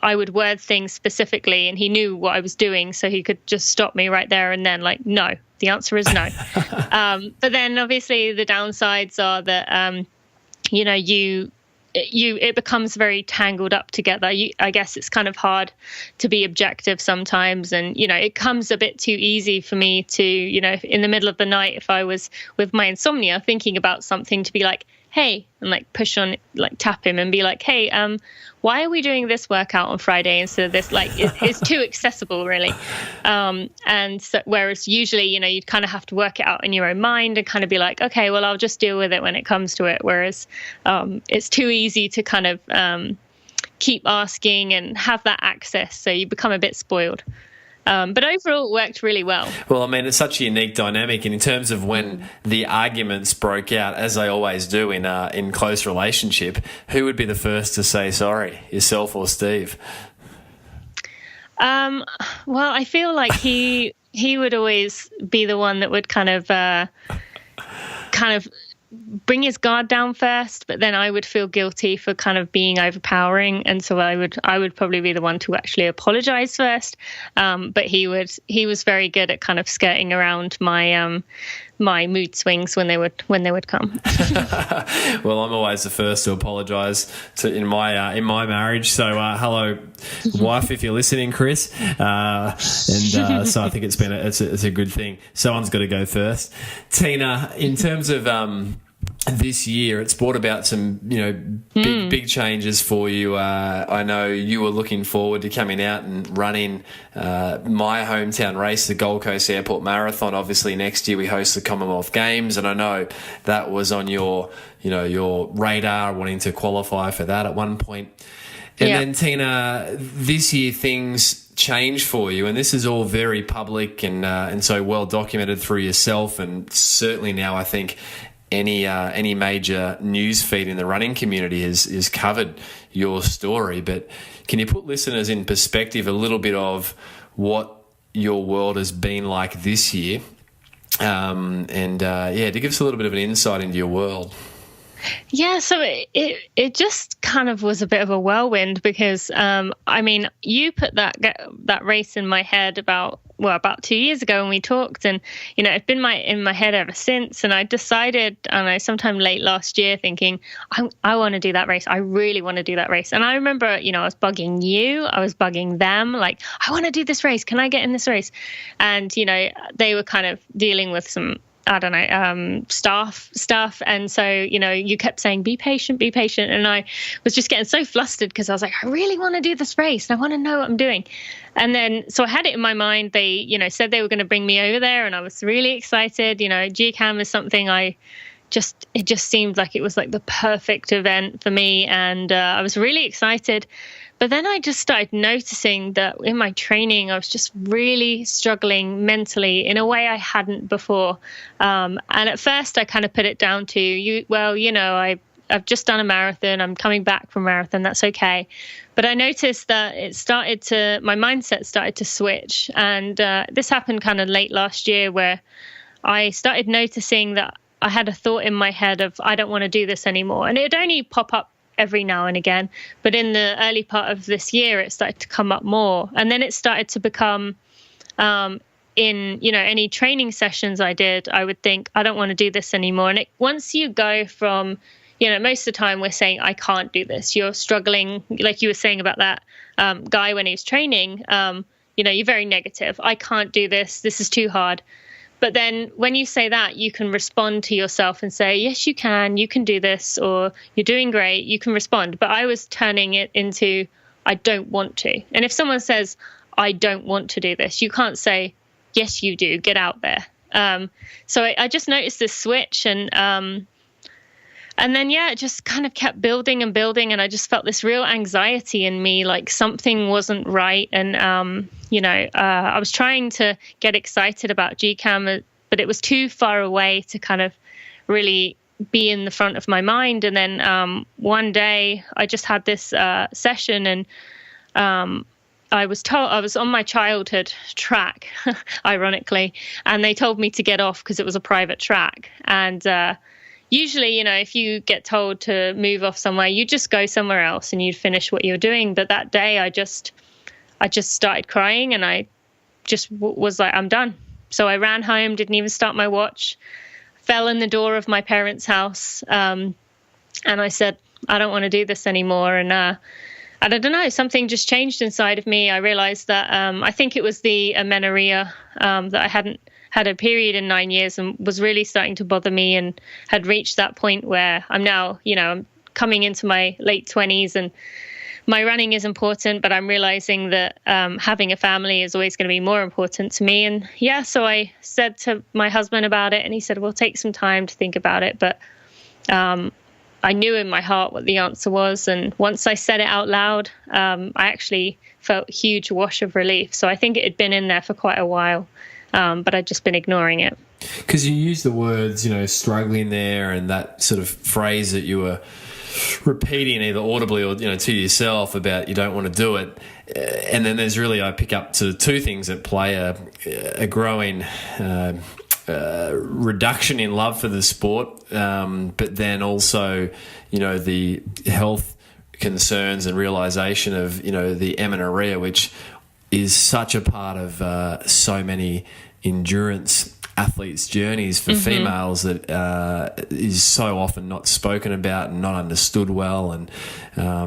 I would word things specifically, and he knew what I was doing. So he could just stop me right there and then, like, no, the answer is no. But then obviously the downsides are that, it becomes very tangled up together. I guess it's kind of hard to be objective sometimes. And, it comes a bit too easy for me to, in the middle of the night, if I was with my insomnia thinking about something, to be like, hey, and like push on, like tap him and be like, hey, why are we doing this workout on Friday instead of this? Like it's too accessible, really. And so, whereas usually, you'd kind of have to work it out in your own mind and kind of be like, okay, well, I'll just deal with it when it comes to it. Whereas it's too easy to kind of keep asking and have that access. So you become a bit spoiled. But overall, it worked really well. Well, I mean, it's such a unique dynamic. And in terms of when the arguments broke out, as they always do in close relationship, who would be the first to say sorry, yourself or Steve? Well, I feel like he would always be the one that would kind of bring his guard down first, but then I would feel guilty for kind of being overpowering, and so I would probably be the one to actually apologize first. But he was very good at kind of skirting around my my mood swings when they would come. Well, I'm always the first to apologise in my marriage. So hello, wife, if you're listening, Chris. So I think it's a good thing. Someone's got to go first. Tina, in terms of this year, it's brought about some, big changes for you. I know you were looking forward to coming out and running my hometown race, the Gold Coast Airport Marathon. Obviously, next year we host the Commonwealth Games, and I know that was on your radar, wanting to qualify for that at one point. And then, Tina, this year things changed for you, and this is all very public and so well documented through yourself, and certainly now I think any major news feed in the running community has covered your story. But can you put listeners in perspective a little bit of what your world has been like this year? To give us a little bit of an insight into your world. Yeah, so it just kind of was a bit of a whirlwind because, you put that race in my head about 2 years ago when we talked, and, it's been in my head ever since. And I decided, sometime late last year thinking, I want to do that race. I really want to do that race. And I remember, I was bugging you, I was bugging them, like, I want to do this race. Can I get in this race? And, they were kind of dealing with some, stuff. And so, you kept saying, be patient. And I was just getting so flustered because I was like, I really want to do this race and I want to know what I'm doing. And then, so I had it in my mind. They, said they were going to bring me over there, and I was really excited. GCAM is something it just seemed like it was like the perfect event for me. And I was really excited. But then I just started noticing that in my training, I was just really struggling mentally in a way I hadn't before. And at first I kind of put it down to I've just done a marathon. I'm coming back from a marathon. That's okay. But I noticed that my mindset started to switch. And this happened kind of late last year, where I started noticing that I had a thought in my head of, I don't want to do this anymore. And it would only pop up every now and again. But in the early part of this year, it started to come up more. And then it started to become, in, any training sessions I did, I would think, I don't want to do this anymore. And once you go from, most of the time we're saying, I can't do this. You're struggling, like you were saying about that guy when he was training, you're very negative. I can't do this. This is too hard. But then when you say that, you can respond to yourself and say, yes, you can do this, or you're doing great, you can respond. But I was turning it into, I don't want to. And if someone says, I don't want to do this, you can't say, yes, you do, get out there. So I just noticed this switch, and then, it just kind of kept building and building. And I just felt this real anxiety in me, like something wasn't right. And, I was trying to get excited about GCAM, but it was too far away to kind of really be in the front of my mind. And then one day I just had this session, and I was told I was on my childhood track, ironically, and they told me to get off because it was a private track. And usually, if you get told to move off somewhere, you just go somewhere else and you'd finish what you're doing. But that day I just started crying, and I just was like, I'm done. So I ran home, didn't even start my watch, fell in the door of my parents' house. And I said, I don't want to do this anymore. And I don't know, something just changed inside of me. I realized that I think it was the amenorrhea, that I hadn't had a period in 9 years and was really starting to bother me, and had reached that point where I'm now, I'm coming into my late 20s, and my running is important, but I'm realizing that having a family is always going to be more important to me. And so I said to my husband about it, and he said, well, take some time to think about it. But I knew in my heart what the answer was. And once I said it out loud, I actually felt a huge wash of relief. So I think it had been in there for quite a while, but I'd just been ignoring it. Because you used the words, struggling there, and that sort of phrase that you were repeating either audibly or to yourself about you don't want to do it. And then there's really, I pick up to two things at play: a growing reduction in love for the sport, but then also the health concerns and realization of the amenorrhea, which is such a part of so many endurance athletes' journeys for females that is so often not spoken about and not understood well, and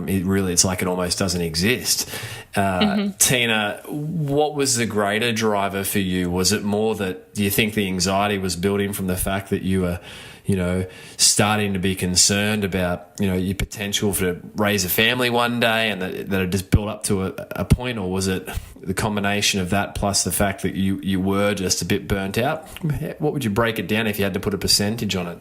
it's like it almost doesn't exist. Tina, what was the greater driver for you? Was it more that, do you think the anxiety was building from the fact that you were starting to be concerned about, your potential to raise a family one day, and that it just built up to a point? Or was it the combination of that plus the fact that you were just a bit burnt out? What would you break it down if you had to put a percentage on it?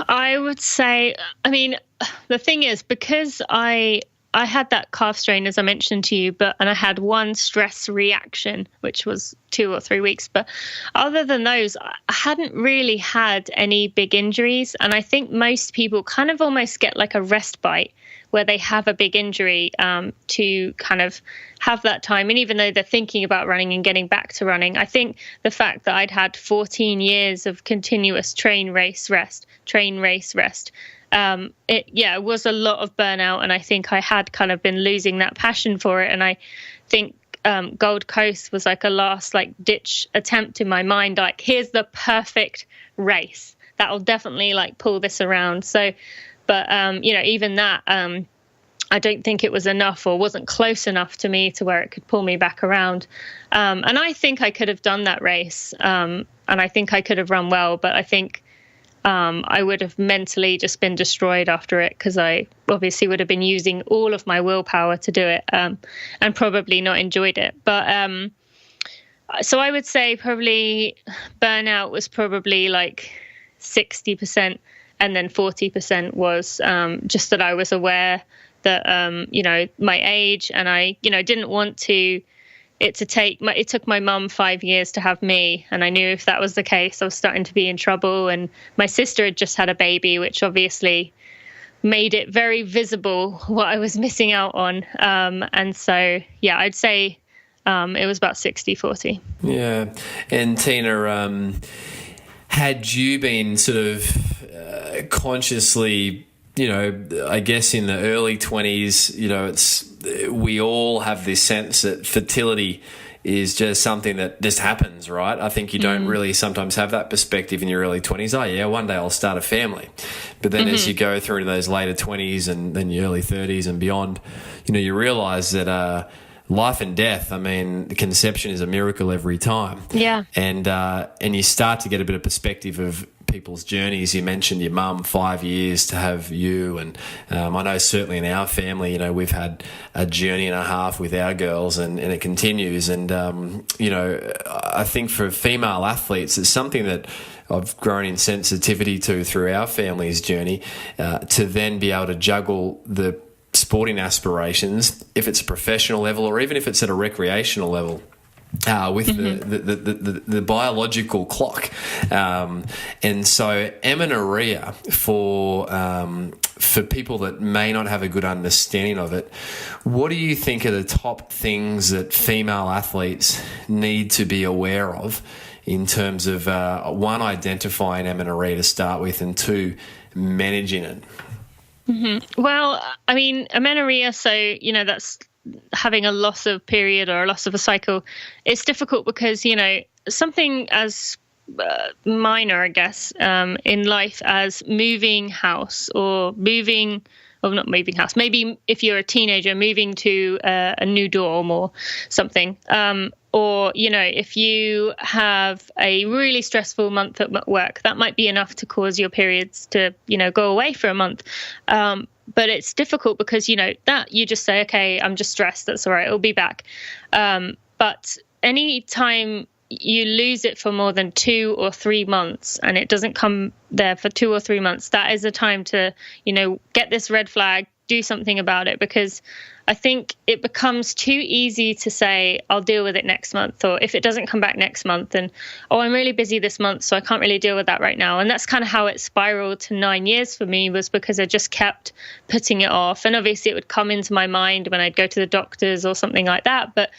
I would say, the thing is, because I I had that calf strain, as I mentioned to you, and I had one stress reaction, which was 2 or 3 weeks. But other than those, I hadn't really had any big injuries. And I think most people kind of almost get like a respite where they have a big injury to kind of have that time. And even though they're thinking about running and getting back to running, I think the fact that I'd had 14 years of continuous train, race, rest, it was a lot of burnout. And I think I had kind of been losing that passion for it. And I think Gold Coast was like a last like ditch attempt in my mind. Like, here's the perfect race that will definitely like pull this around. So, but, even that, I don't think it was enough or wasn't close enough to me to where it could pull me back around. And I think I could have done that race. And I think I could have run well, but I think I would have mentally just been destroyed after it, because I obviously would have been using all of my willpower to do it and probably not enjoyed it. But so I would say probably burnout was probably like 60%. And then 40% was just that I was aware that, my age, and I, didn't want it took my mum 5 years to have me. And I knew if that was the case, I was starting to be in trouble. And my sister had just had a baby, which obviously made it very visible what I was missing out on. And so, yeah, I'd say it was about 60-40. Yeah. And Tina, had you been sort of consciously, I guess in the early 20s, we all have this sense that fertility is just something that just happens, right? I think you don't really sometimes have that perspective in your early 20s. Oh, yeah, one day I'll start a family. But then as you go through to those later 20s and then your early 30s and beyond, you realise that life and death, I mean, the conception is a miracle every time. Yeah. And you start to get a bit of perspective of people's journeys. You mentioned your mum, 5 years to have you, and I know certainly in our family, we've had a journey and a half with our girls, and it continues. And I think for female athletes, it's something that I've grown in sensitivity to through our family's journey, to then be able to juggle the sporting aspirations, if it's a professional level or even if it's at a recreational level, with the biological clock. And so amenorrhea, for people that may not have a good understanding of it, what do you think are the top things that female athletes need to be aware of in terms of, one, identifying amenorrhea to start with, and two, managing it? Well, I mean, amenorrhea, so, that's having a loss of period or a loss of a cycle. It's difficult because, something as minor, I guess, in life as moving house or not moving house. Maybe if you're a teenager, moving to a new dorm or something. Or, if you have a really stressful month at work, that might be enough to cause your periods to, go away for a month. But it's difficult because, that you just say, okay, I'm just stressed. That's all right. It'll be back. But any time you lose it for more than 2 or 3 months and it doesn't come there for 2 or 3 months, that is a time to, get this red flag, do something about it, because I think it becomes too easy to say, I'll deal with it next month, or if it doesn't come back next month, and, I'm really busy this month, so I can't really deal with that right now. And that's kind of how it spiraled to 9 years for me, was because I just kept putting it off. And obviously it would come into my mind when I'd go to the doctors or something like that, but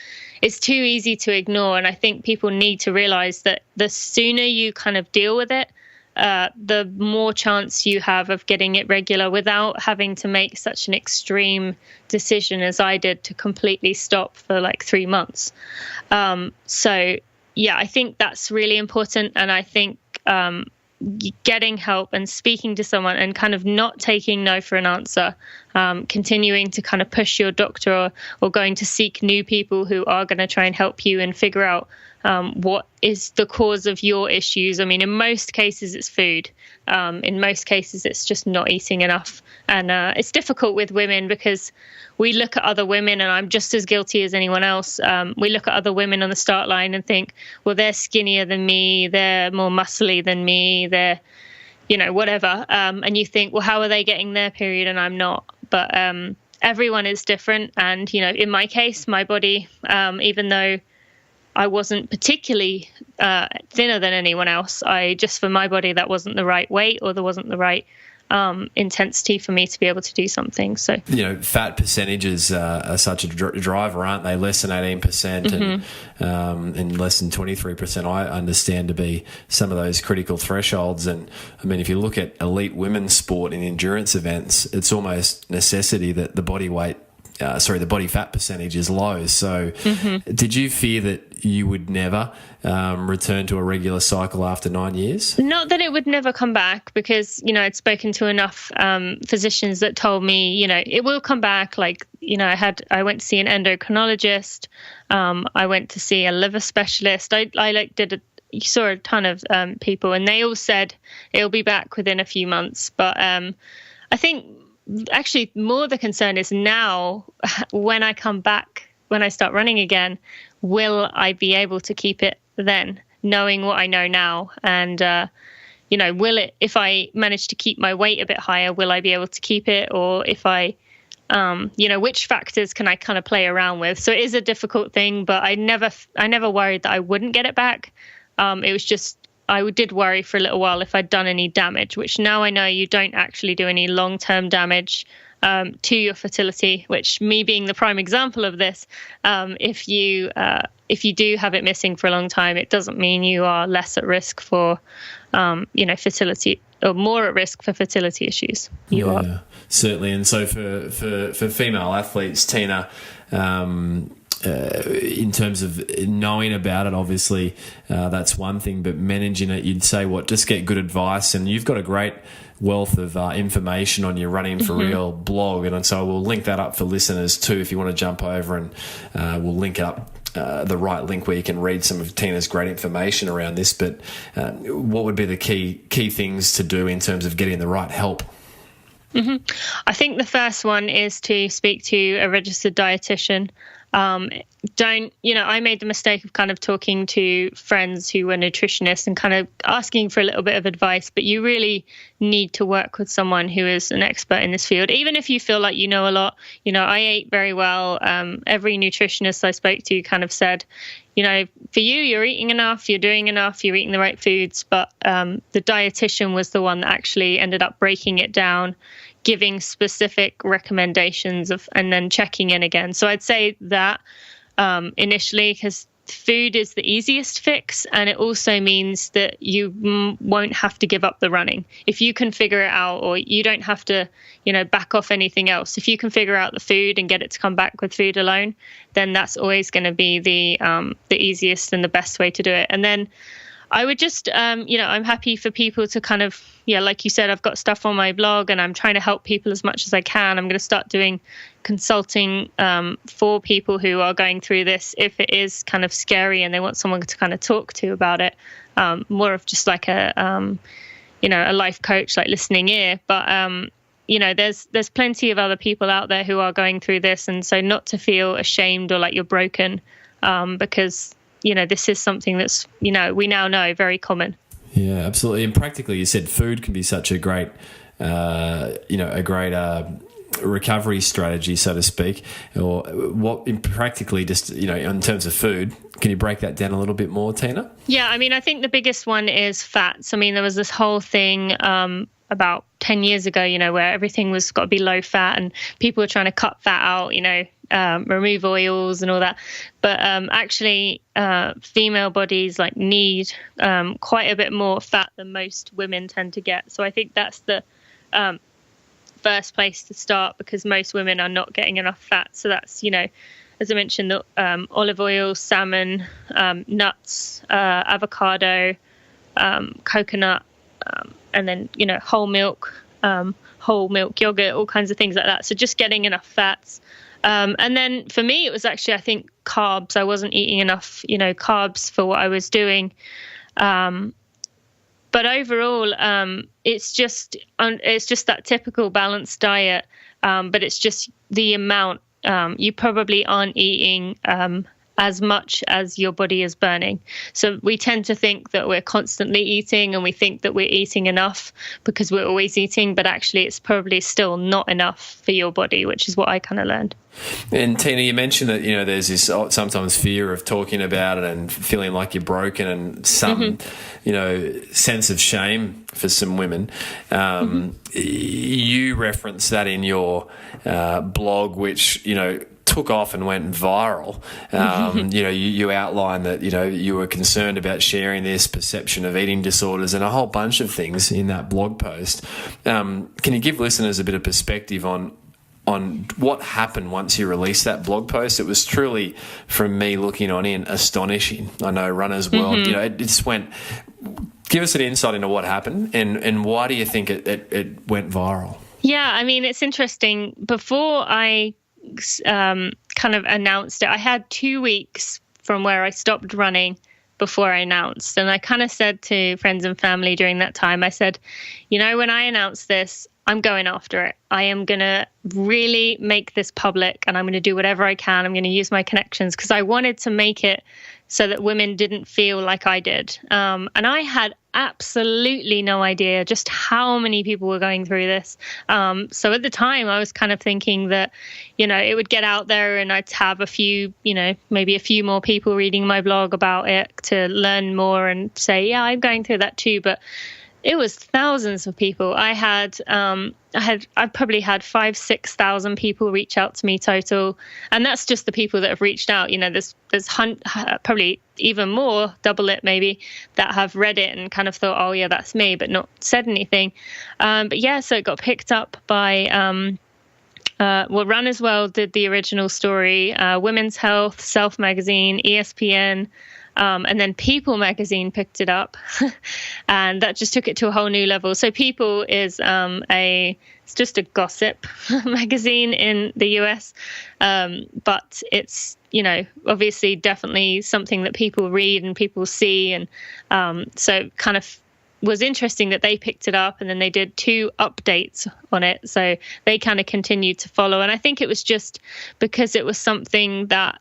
it's too easy to ignore. And I think people need to realize that the sooner you kind of deal with it, the more chance you have of getting it regular without having to make such an extreme decision as I did to completely stop for like 3 months. So, yeah, I think that's really important. And I think getting help and speaking to someone and kind of not taking no for an answer, continuing to kind of push your doctor or going to seek new people who are going to try and help you and figure out what is the cause of your issues. I mean, in most cases, it's food. In most cases, it's just not eating enough. And it's difficult with women because we look at other women, and I'm just as guilty as anyone else. We look at other women on the start line and think, well, they're skinnier than me, they're more muscly than me, they're, whatever. And you think, well, how are they getting their period and I'm not? But everyone is different. And, in my case, my body, even though I wasn't particularly thinner than anyone else, for my body, that wasn't the right weight, or there wasn't the right intensity for me to be able to do something. So fat percentages are such a driver, aren't they? Less than 18% and less than 23%, I understand to be some of those critical thresholds. And I mean, if you look at elite women's sport in endurance events, it's almost necessity that the body fat percentage is low. So did you fear that you would never return to a regular cycle after 9 years? Not that it would never come back, because, I'd spoken to enough physicians that told me, it will come back. Like, I went to see an endocrinologist. I went to see a liver specialist. I saw a ton of people, and they all said it'll be back within a few months. But I think actually more the concern is now, when I come back, when I start running again, will I be able to keep it then, knowing what I know now? And, will it, if I manage to keep my weight a bit higher, will I be able to keep it? Or if I, which factors can I kind of play around with? So it is a difficult thing, but I never worried that I wouldn't get it back. It was just, I did worry for a little while if I'd done any damage, which now I know you don't actually do any long-term damage to your fertility, which, me being the prime example of this, if you do have it missing for a long time, it doesn't mean you are less at risk for, fertility, or more at risk for fertility issues. You are. Certainly. And so for female athletes, Tina, in terms of knowing about it, obviously that's one thing, but managing it, you'd say just get good advice. And you've got a great wealth of information on your Running for Real blog, and so we'll link that up for listeners too if you want to jump over, and we'll link up the right link where you can read some of Tina's great information around this. But what would be the key things to do in terms of getting the right help? I think the first one is to speak to a registered dietitian. I made the mistake of kind of talking to friends who were nutritionists and kind of asking for a little bit of advice, but you really need to work with someone who is an expert in this field. Even if you feel like you know a lot, I ate very well. Every nutritionist I spoke to kind of said, for you, you're eating enough, you're doing enough, you're eating the right foods. But the dietitian was the one that actually ended up breaking it down, giving specific recommendations and then checking in again. So I'd say that initially, because food is the easiest fix, and it also means that you won't have to give up the running. If you can figure it out, or you don't have to, back off anything else. If you can figure out the food and get it to come back with food alone, then that's always going to be the easiest and the best way to do it. And then I would just, I'm happy for people to kind of, like you said, I've got stuff on my blog and I'm trying to help people as much as I can. I'm going to start doing consulting for people who are going through this if it is kind of scary and they want someone to kind of talk to about it. More of just like a life coach, like listening ear. But, there's plenty of other people out there who are going through this. And so not to feel ashamed or like you're broken, because this is something that's, we now know very common. Yeah, absolutely. And practically, you said food can be such a great, recovery strategy, so to speak. Or practically just, in terms of food, can you break that down a little bit more, Tina? Yeah, I think the biggest one is fats. There was this whole thing about 10 years ago, where everything was got to be low fat and people were trying to cut fat out, remove oils and all that. But actually, female bodies need quite a bit more fat than most women tend to get. So I think that's the first place to start, because most women are not getting enough fat. So that's, as I mentioned, the olive oil, salmon, nuts, avocado, coconut, and then, whole milk yogurt, all kinds of things like that. So just getting enough fats. And then for me, it was actually, I think, carbs. I wasn't eating enough, carbs for what I was doing. But overall, it's just that typical balanced diet. But it's just the amount. You probably aren't eating as much as your body is burning. So we tend to think that we're constantly eating, and we think that we're eating enough because we're always eating, but actually it's probably still not enough for your body, which is what I kind of learned. And Tina, you mentioned that, there's this sometimes fear of talking about it and feeling like you're broken, and some, sense of shame for some women. You referenced that in your blog, which, took off and went viral. You outlined that, you were concerned about sharing this perception of eating disorders and a whole bunch of things in that blog post. Can you give listeners a bit of perspective on what happened once you released that blog post? It was truly, from me looking on in, astonishing. I know Runner's World, it just went. Give us an insight into what happened, and why do you think it went viral? Yeah, I mean, it's interesting. Before I kind of announced it, I had 2 weeks from where I stopped running before I announced. And I kind of said to friends and family during that time, I said, when I announce this, I'm going after it. I am going to really make this public, and I'm going to do whatever I can. I'm going to use my connections, because I wanted to make it so that women didn't feel like I did. And I had absolutely no idea just how many people were going through this. So at the time, I was kind of thinking that, it would get out there and I'd have a few, maybe a few more people reading my blog about it to learn more and say, yeah, I'm going through that too. But it was thousands of people. I probably had 5,000-6,000 people reach out to me total, and that's just the people that have reached out. There's probably even more, double it maybe, that have read it and kind of thought, oh yeah, that's me, but not said anything. But yeah, so it got picked up by Runner's World did the original story, Women's Health, Self Magazine, ESPN. And then People magazine picked it up, and that just took it to a whole new level. So People is it's just a gossip magazine in the US, but it's obviously definitely something that people read and people see, and so kind of was interesting that they picked it up, and then they did 2 updates on it, so they kind of continued to follow. And I think it was just because it was something that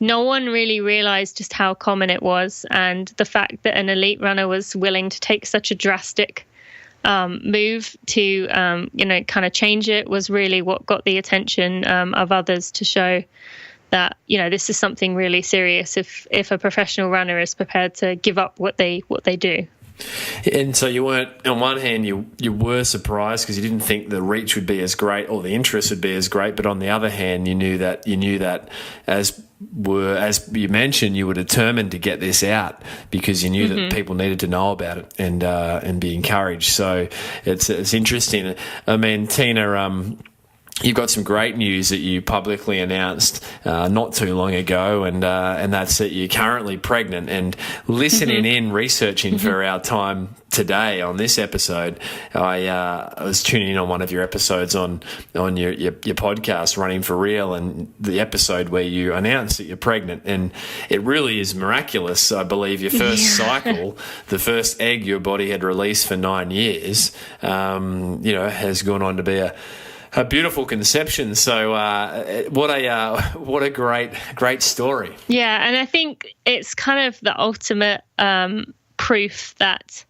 no one really realized just how common it was, and the fact that an elite runner was willing to take such a drastic move to, kind of change it was really what got the attention of others to show that, this is something really serious if a professional runner is prepared to give up what they do. And so you weren't, on one hand, you were surprised because you didn't think the reach would be as great or the interest would be as great, but on the other hand, you knew that as you mentioned, you were determined to get this out because you knew that people needed to know about it and be encouraged. So it's interesting. I mean, Tina, you've got some great news that you publicly announced not too long ago, and that's that you're currently pregnant. And listening in, researching for our time today on this episode, I was tuning in on one of your episodes on your podcast, Running for Real, and the episode where you announced that you're pregnant. And it really is miraculous. I believe your first cycle, the first egg your body had released for 9 years, has gone on to be a beautiful conception. So what a great story. Yeah, and I think it's kind of the ultimate proof that,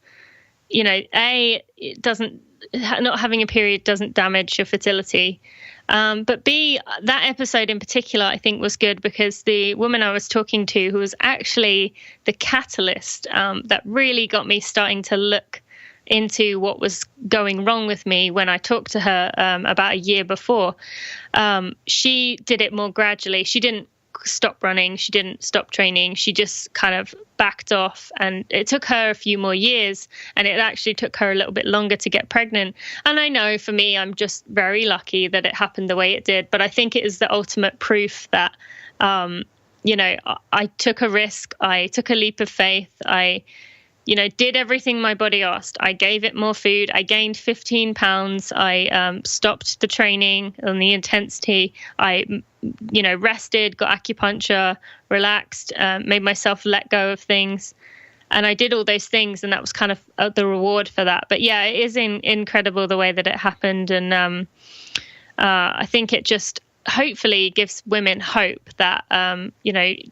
not having a period doesn't damage your fertility. But B, that episode in particular, I think was good because the woman I was talking to, who was actually the catalyst that really got me starting to look into what was going wrong with me when I talked to her about a year before. She did it more gradually. She didn't stop running. She didn't stop training. She just kind of backed off, and it took her a few more years, and it actually took her a little bit longer to get pregnant. And I know for me, I'm just very lucky that it happened the way it did. But I think it is the ultimate proof that, I took a risk. I took a leap of faith. I did everything my body asked. I gave it more food. I gained 15 pounds. I stopped the training and the intensity. I, rested, got acupuncture, relaxed, made myself let go of things. And I did all those things, and that was kind of the reward for that. But yeah, it is incredible the way that it happened. And I think it just hopefully gives women hope that,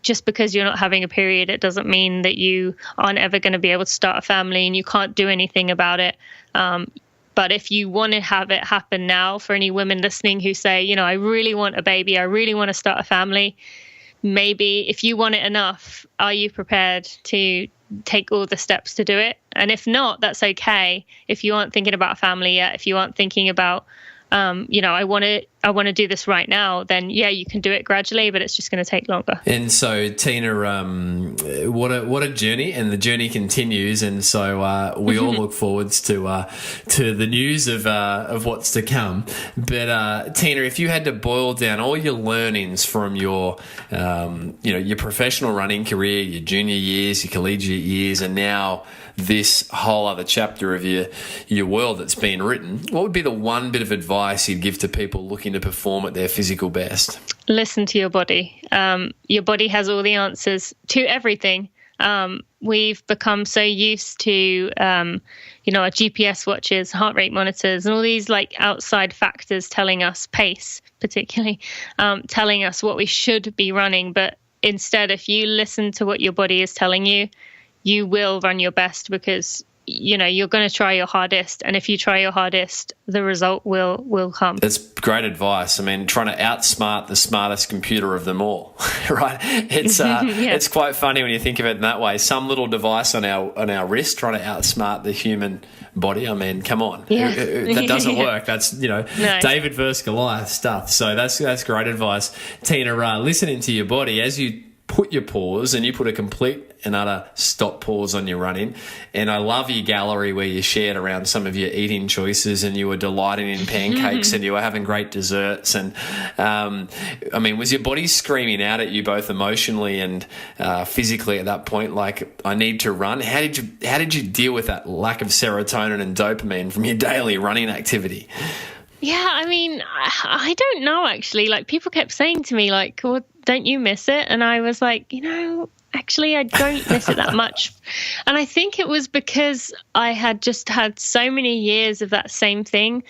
just because you're not having a period, it doesn't mean that you aren't ever going to be able to start a family and you can't do anything about it. But if you want to have it happen now, for any women listening who say, I really want a baby, I really want to start a family, maybe if you want it enough, are you prepared to take all the steps to do it? And if not, that's okay. If you aren't thinking about a family yet, if you aren't thinking about, I want to do this right now, then yeah, you can do it gradually, but it's just going to take longer. And so, Tina, what a journey, and the journey continues. And so we all look forwards to the news of what's to come. But Tina, if you had to boil down all your learnings from your your professional running career, your junior years, your collegiate years, and now this whole other chapter of your world that's been written, what would be the one bit of advice you'd give to people looking to perform at their physical best? Listen to your body. Your body has all the answers to everything. We've become so used to, our GPS watches, heart rate monitors, and all these like outside factors telling us, pace particularly, telling us what we should be running. But instead, if you listen to what your body is telling you, you will run your best, because you're going to try your hardest, and if you try your hardest, the result will come. That's great advice. I mean, trying to outsmart the smartest computer of them all, right? It's it's quite funny when you think of it in that way. Some little device on our wrist trying to outsmart the human body. I mean, come on, that doesn't work. That's no. David versus Goliath stuff. So that's great advice, Tina. Listening to your body as you put your pause, and you put a complete and utter stop pause on your running. And I love your gallery where you shared around some of your eating choices, and you were delighting in pancakes and you were having great desserts. And was your body screaming out at you both emotionally and physically at that point, like, I need to run? How did you deal with that lack of serotonin and dopamine from your daily running activity? Yeah, I don't know, actually. Like, people kept saying to me, like, well, don't you miss it? And I was like, actually, I don't miss it that much. And I think it was because I had just had so many years of that same thing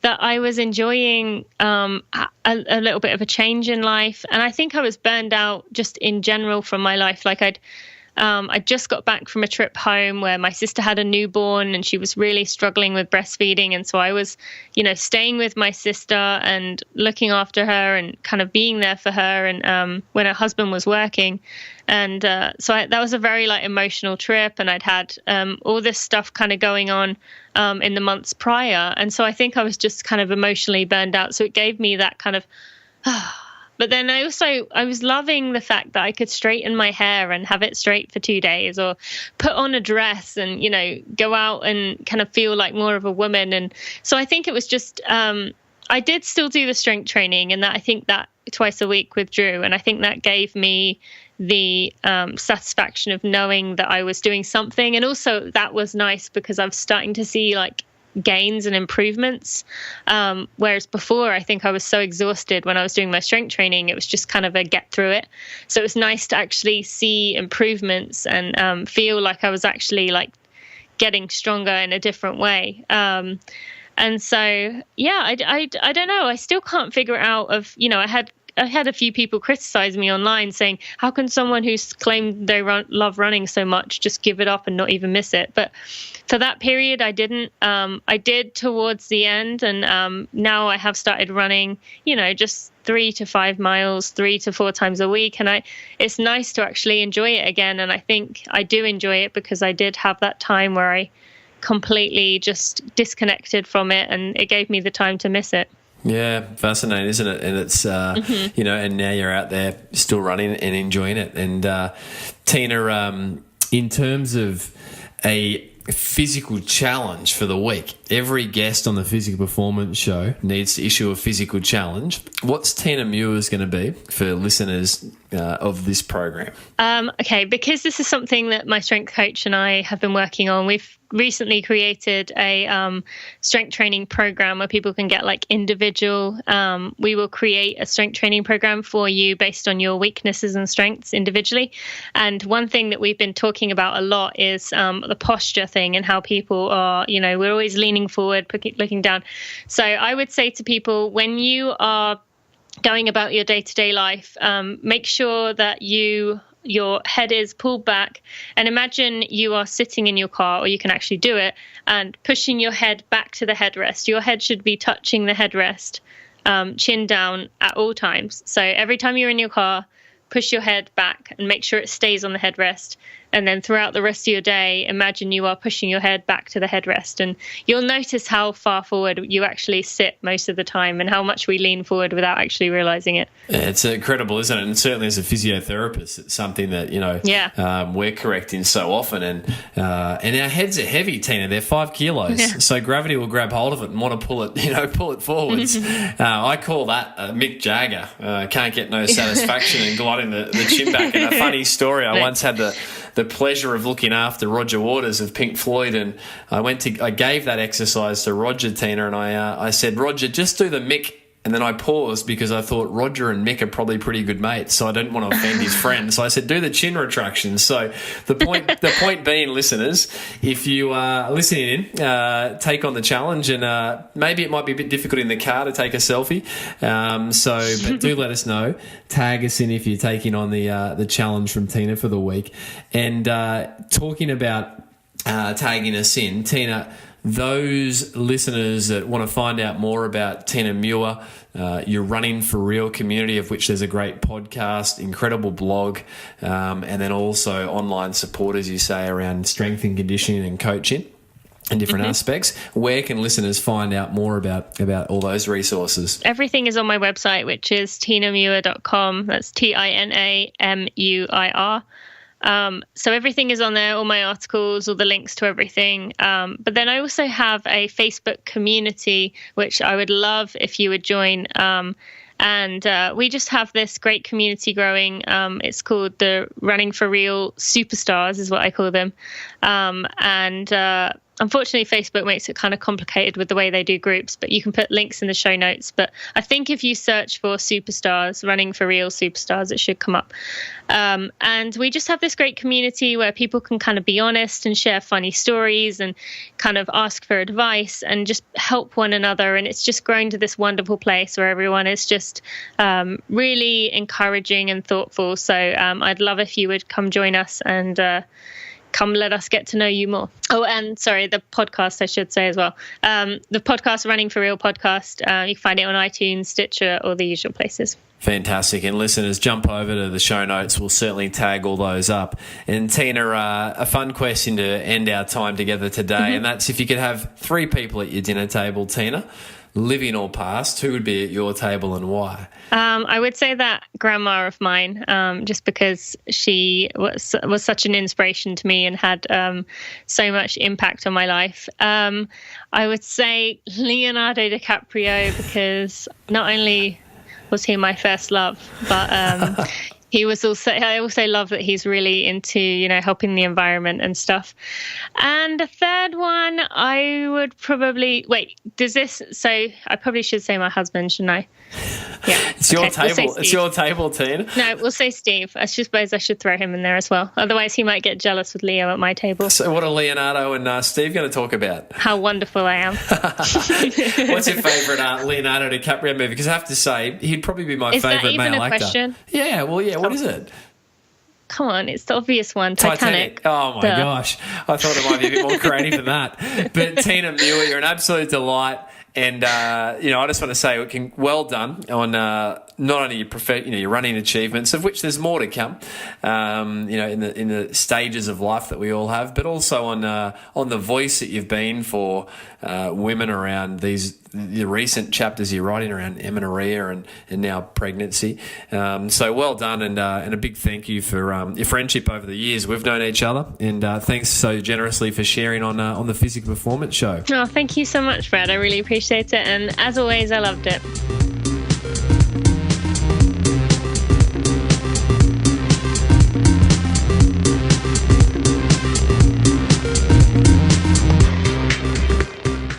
that I was enjoying a little bit of a change in life. And I think I was burned out just in general from my life. Like, I just got back from a trip home where my sister had a newborn and she was really struggling with breastfeeding. And so I was, staying with my sister and looking after her and kind of being there for her. And when her husband was working. And that was a very emotional trip. And I'd had all this stuff kind of going on in the months prior. And so I think I was just kind of emotionally burned out. So it gave me that kind of... But then I was loving the fact that I could straighten my hair and have it straight for 2 days, or put on a dress and, go out and kind of feel like more of a woman. And so I think it was just, I did still do the strength training, and that I think that twice a week with Drew. And I think that gave me the satisfaction of knowing that I was doing something. And also that was nice because I was starting to see gains and improvements, whereas before I think I was so exhausted when I was doing my strength training, it was just kind of a get through it. So it was nice to actually see improvements and feel like I was actually getting stronger in a different way. And so I don't know, I still can't figure out I had a few people criticize me online saying, how can someone who's claimed they love running so much just give it up and not even miss it? But for that period, I didn't. I did towards the end, and now I have started running, just 3 to 5 miles, 3 to 4 times a week. And it's nice to actually enjoy it again. And I think I do enjoy it because I did have that time where I completely just disconnected from it, and it gave me the time to miss it. Yeah, fascinating, isn't it? And it's, and now you're out there still running and enjoying it. And Tina, in terms of a physical challenge for the week, every guest on the Physical Performance Show needs to issue a physical challenge. What's Tina Muir's going to be for listeners of this program? Okay, because this is something that my strength coach and I have been working on, we've recently created a strength training program where people can get individual. We will create a strength training program for you based on your weaknesses and strengths individually. And one thing that we've been talking about a lot is the posture thing, and how people are, we're always leaning forward, looking down. So I would say to people, when you are going about your day-to-day life, make sure that your head is pulled back, and imagine you are sitting in your car, or you can actually do it, and pushing your head back to the headrest. Your head should be touching the headrest, chin down at all times. So every time you're in your car, push your head back and make sure it stays on the headrest. And then throughout the rest of your day, imagine you are pushing your head back to the headrest. And you'll notice how far forward you actually sit most of the time, and how much we lean forward without actually realizing it. Yeah, it's incredible, isn't it? And certainly as a physiotherapist, it's something that, we're correcting so often. And our heads are heavy, Tina. They're 5 kilos. Yeah. So gravity will grab hold of it and want to pull it forwards. I call that Mick Jagger. Can't get no satisfaction in gliding the chin back. And a funny story, I once had the pleasure of looking after Roger Waters of Pink Floyd, and I gave that exercise to Roger, Tina, and I said, Roger, just do the Mick. And then I paused because I thought Roger and Mick are probably pretty good mates, so I didn't want to offend his friend. So I said, do the chin retraction. So the point being, listeners, if you are listening in, take on the challenge, and maybe it might be a bit difficult in the car to take a selfie. But do let us know. Tag us in if you're taking on the challenge from Tina for the week. And talking about tagging us in, Tina, those listeners that want to find out more about Tina Muir, your Running for Real community, of which there's a great podcast, incredible blog, and then also online support, as you say, around strength and conditioning and coaching and different aspects. Where can listeners find out more about all those resources? Everything is on my website, which is tinamuir.com. That's TINAMUIR. So everything is on there, all my articles, all the links to everything. But then I also have a Facebook community, which I would love if you would join. And we just have this great community growing. It's called the Running for Real Superstars, is what I call them. Unfortunately, Facebook makes it kind of complicated with the way they do groups, but you can put links in the show notes. But I think if you search for Superstars, Running for Real Superstars, it should come up. And we just have this great community where people can kind of be honest and share funny stories and kind of ask for advice and just help one another. And it's just grown to this wonderful place where everyone is just really encouraging and thoughtful. So I'd love if you would come join us and come let us get to know you more. Oh, and sorry, the podcast, I should say as well. The podcast, Running for Real podcast, you can find it on iTunes, Stitcher, or the usual places. Fantastic. And listeners, jump over to the show notes. We'll certainly tag all those up. And Tina, a fun question to end our time together today, and that's if you could have 3 people at your dinner table, Tina, living or past, who would be at your table and why? I would say that grandma of mine, just because she was such an inspiration to me and had so much impact on my life. I would say Leonardo DiCaprio, because not only was he my first love, but he was also, I also love that he's really into, helping the environment and stuff. And the third one, I would probably, so I probably should say my husband, shouldn't I? Yeah. It's your table. It's your table, Tina. No, we'll say Steve. I suppose I should throw him in there as well. Otherwise, he might get jealous with Leo at my table. So what are Leonardo and Steve going to talk about? How wonderful I am. What's your favourite Leonardo DiCaprio movie? Because I have to say, he'd probably be my favourite male actor. Question? Yeah, well, yeah. What is it? Come on, it's the obvious one, Titanic. Oh, my gosh. I thought it might be a bit more creative than that. But Tina Muir, you're an absolute delight. And, I just want to say, well done on not only your running achievements, of which there's more to come, in the stages of life that we all have, but also on the voice that you've been for women around the recent chapters you're writing around amenorrhea and now pregnancy. So well done, and a big thank you for your friendship over the years. We've known each other, and thanks so generously for sharing on the Physical Performance Show. Oh, thank you so much, Brad. I really appreciate it, and as always, I loved it.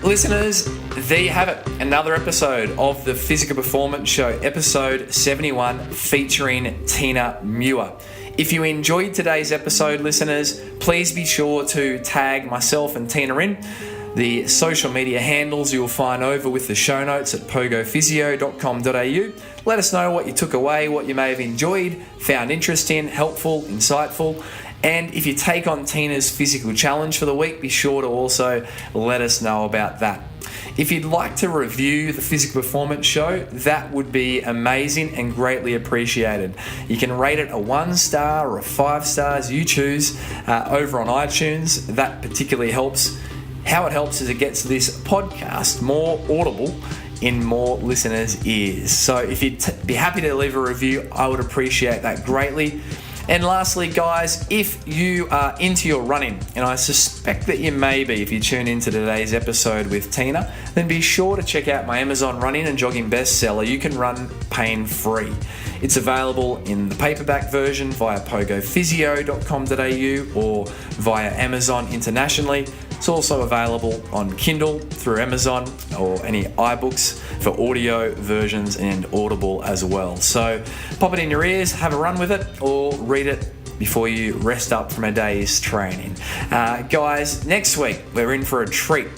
Listeners, there you have it. Another episode of the Physical Performance Show, episode 71, featuring Tina Muir. If you enjoyed today's episode, listeners, please be sure to tag myself and Tina in. The social media handles you'll find over with the show notes at pogophysio.com.au. Let us know what you took away, what you may have enjoyed, found interesting, helpful, insightful. And if you take on Tina's physical challenge for the week, be sure to also let us know about that. If you'd like to review the Physical Performance Show, that would be amazing and greatly appreciated. You can rate it a 1 star or a 5 stars, you choose, over on iTunes. That particularly helps. How it helps is it gets this podcast more audible in more listeners' ears. So if you'd be happy to leave a review, I would appreciate that greatly. And lastly, guys, if you are into your running, and I suspect that you may be if you tune into today's episode with Tina, then be sure to check out my Amazon running and jogging bestseller, You Can Run Pain-Free. It's available in the paperback version via pogophysio.com.au or via Amazon internationally. It's also available on Kindle through Amazon or any iBooks for audio versions and Audible as well. So pop it in your ears, have a run with it, or read it before you rest up from a day's training. Guys, next week we're in for a treat.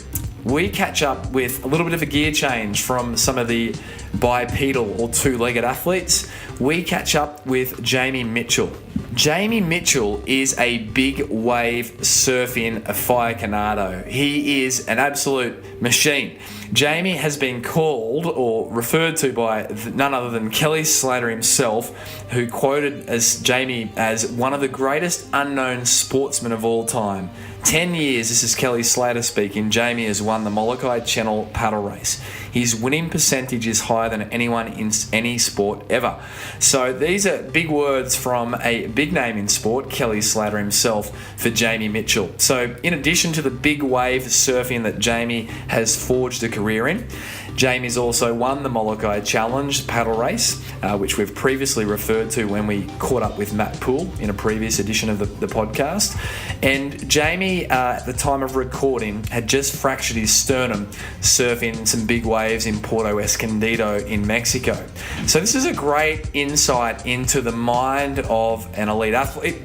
We catch up with a little bit of a gear change from some of the bipedal or two-legged athletes. We catch up with Jamie Mitchell. Jamie Mitchell is a big wave surfing aficionado. He is an absolute machine. Jamie has been called or referred to by none other than Kelly Slater himself, who quoted as Jamie as one of the greatest unknown sportsmen of all time. 10 years, this is Kelly Slater speaking, Jamie has won the Molokai Channel paddle race. His winning percentage is higher than anyone in any sport ever. So these are big words from a big name in sport, Kelly Slater himself, for Jamie Mitchell. So in addition to the big wave surfing that Jamie has forged a career in, Jamie's also won the Molokai Challenge paddle race, which we've previously referred to when we caught up with Matt Poole in a previous edition of the podcast. And Jamie, at the time of recording, had just fractured his sternum surfing some big waves in Puerto Escondido in Mexico. So this is a great insight into the mind of an elite athlete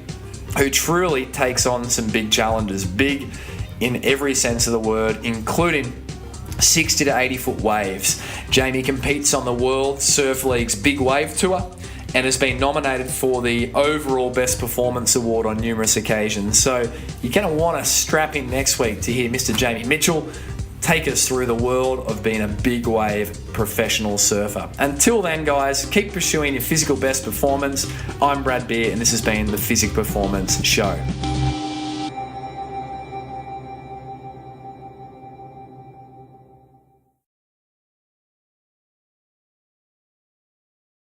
who truly takes on some big challenges, big in every sense of the word, including 60 to 80 foot waves. Jamie competes on the World Surf League's Big Wave Tour and has been nominated for the overall Best Performance Award on numerous occasions. So you're going to want to strap in next week to hear Mr. Jamie Mitchell take us through the world of being a big wave professional surfer. Until then, guys, keep pursuing your physical best performance. I'm Brad Beer, and this has been the Physical Performance Show.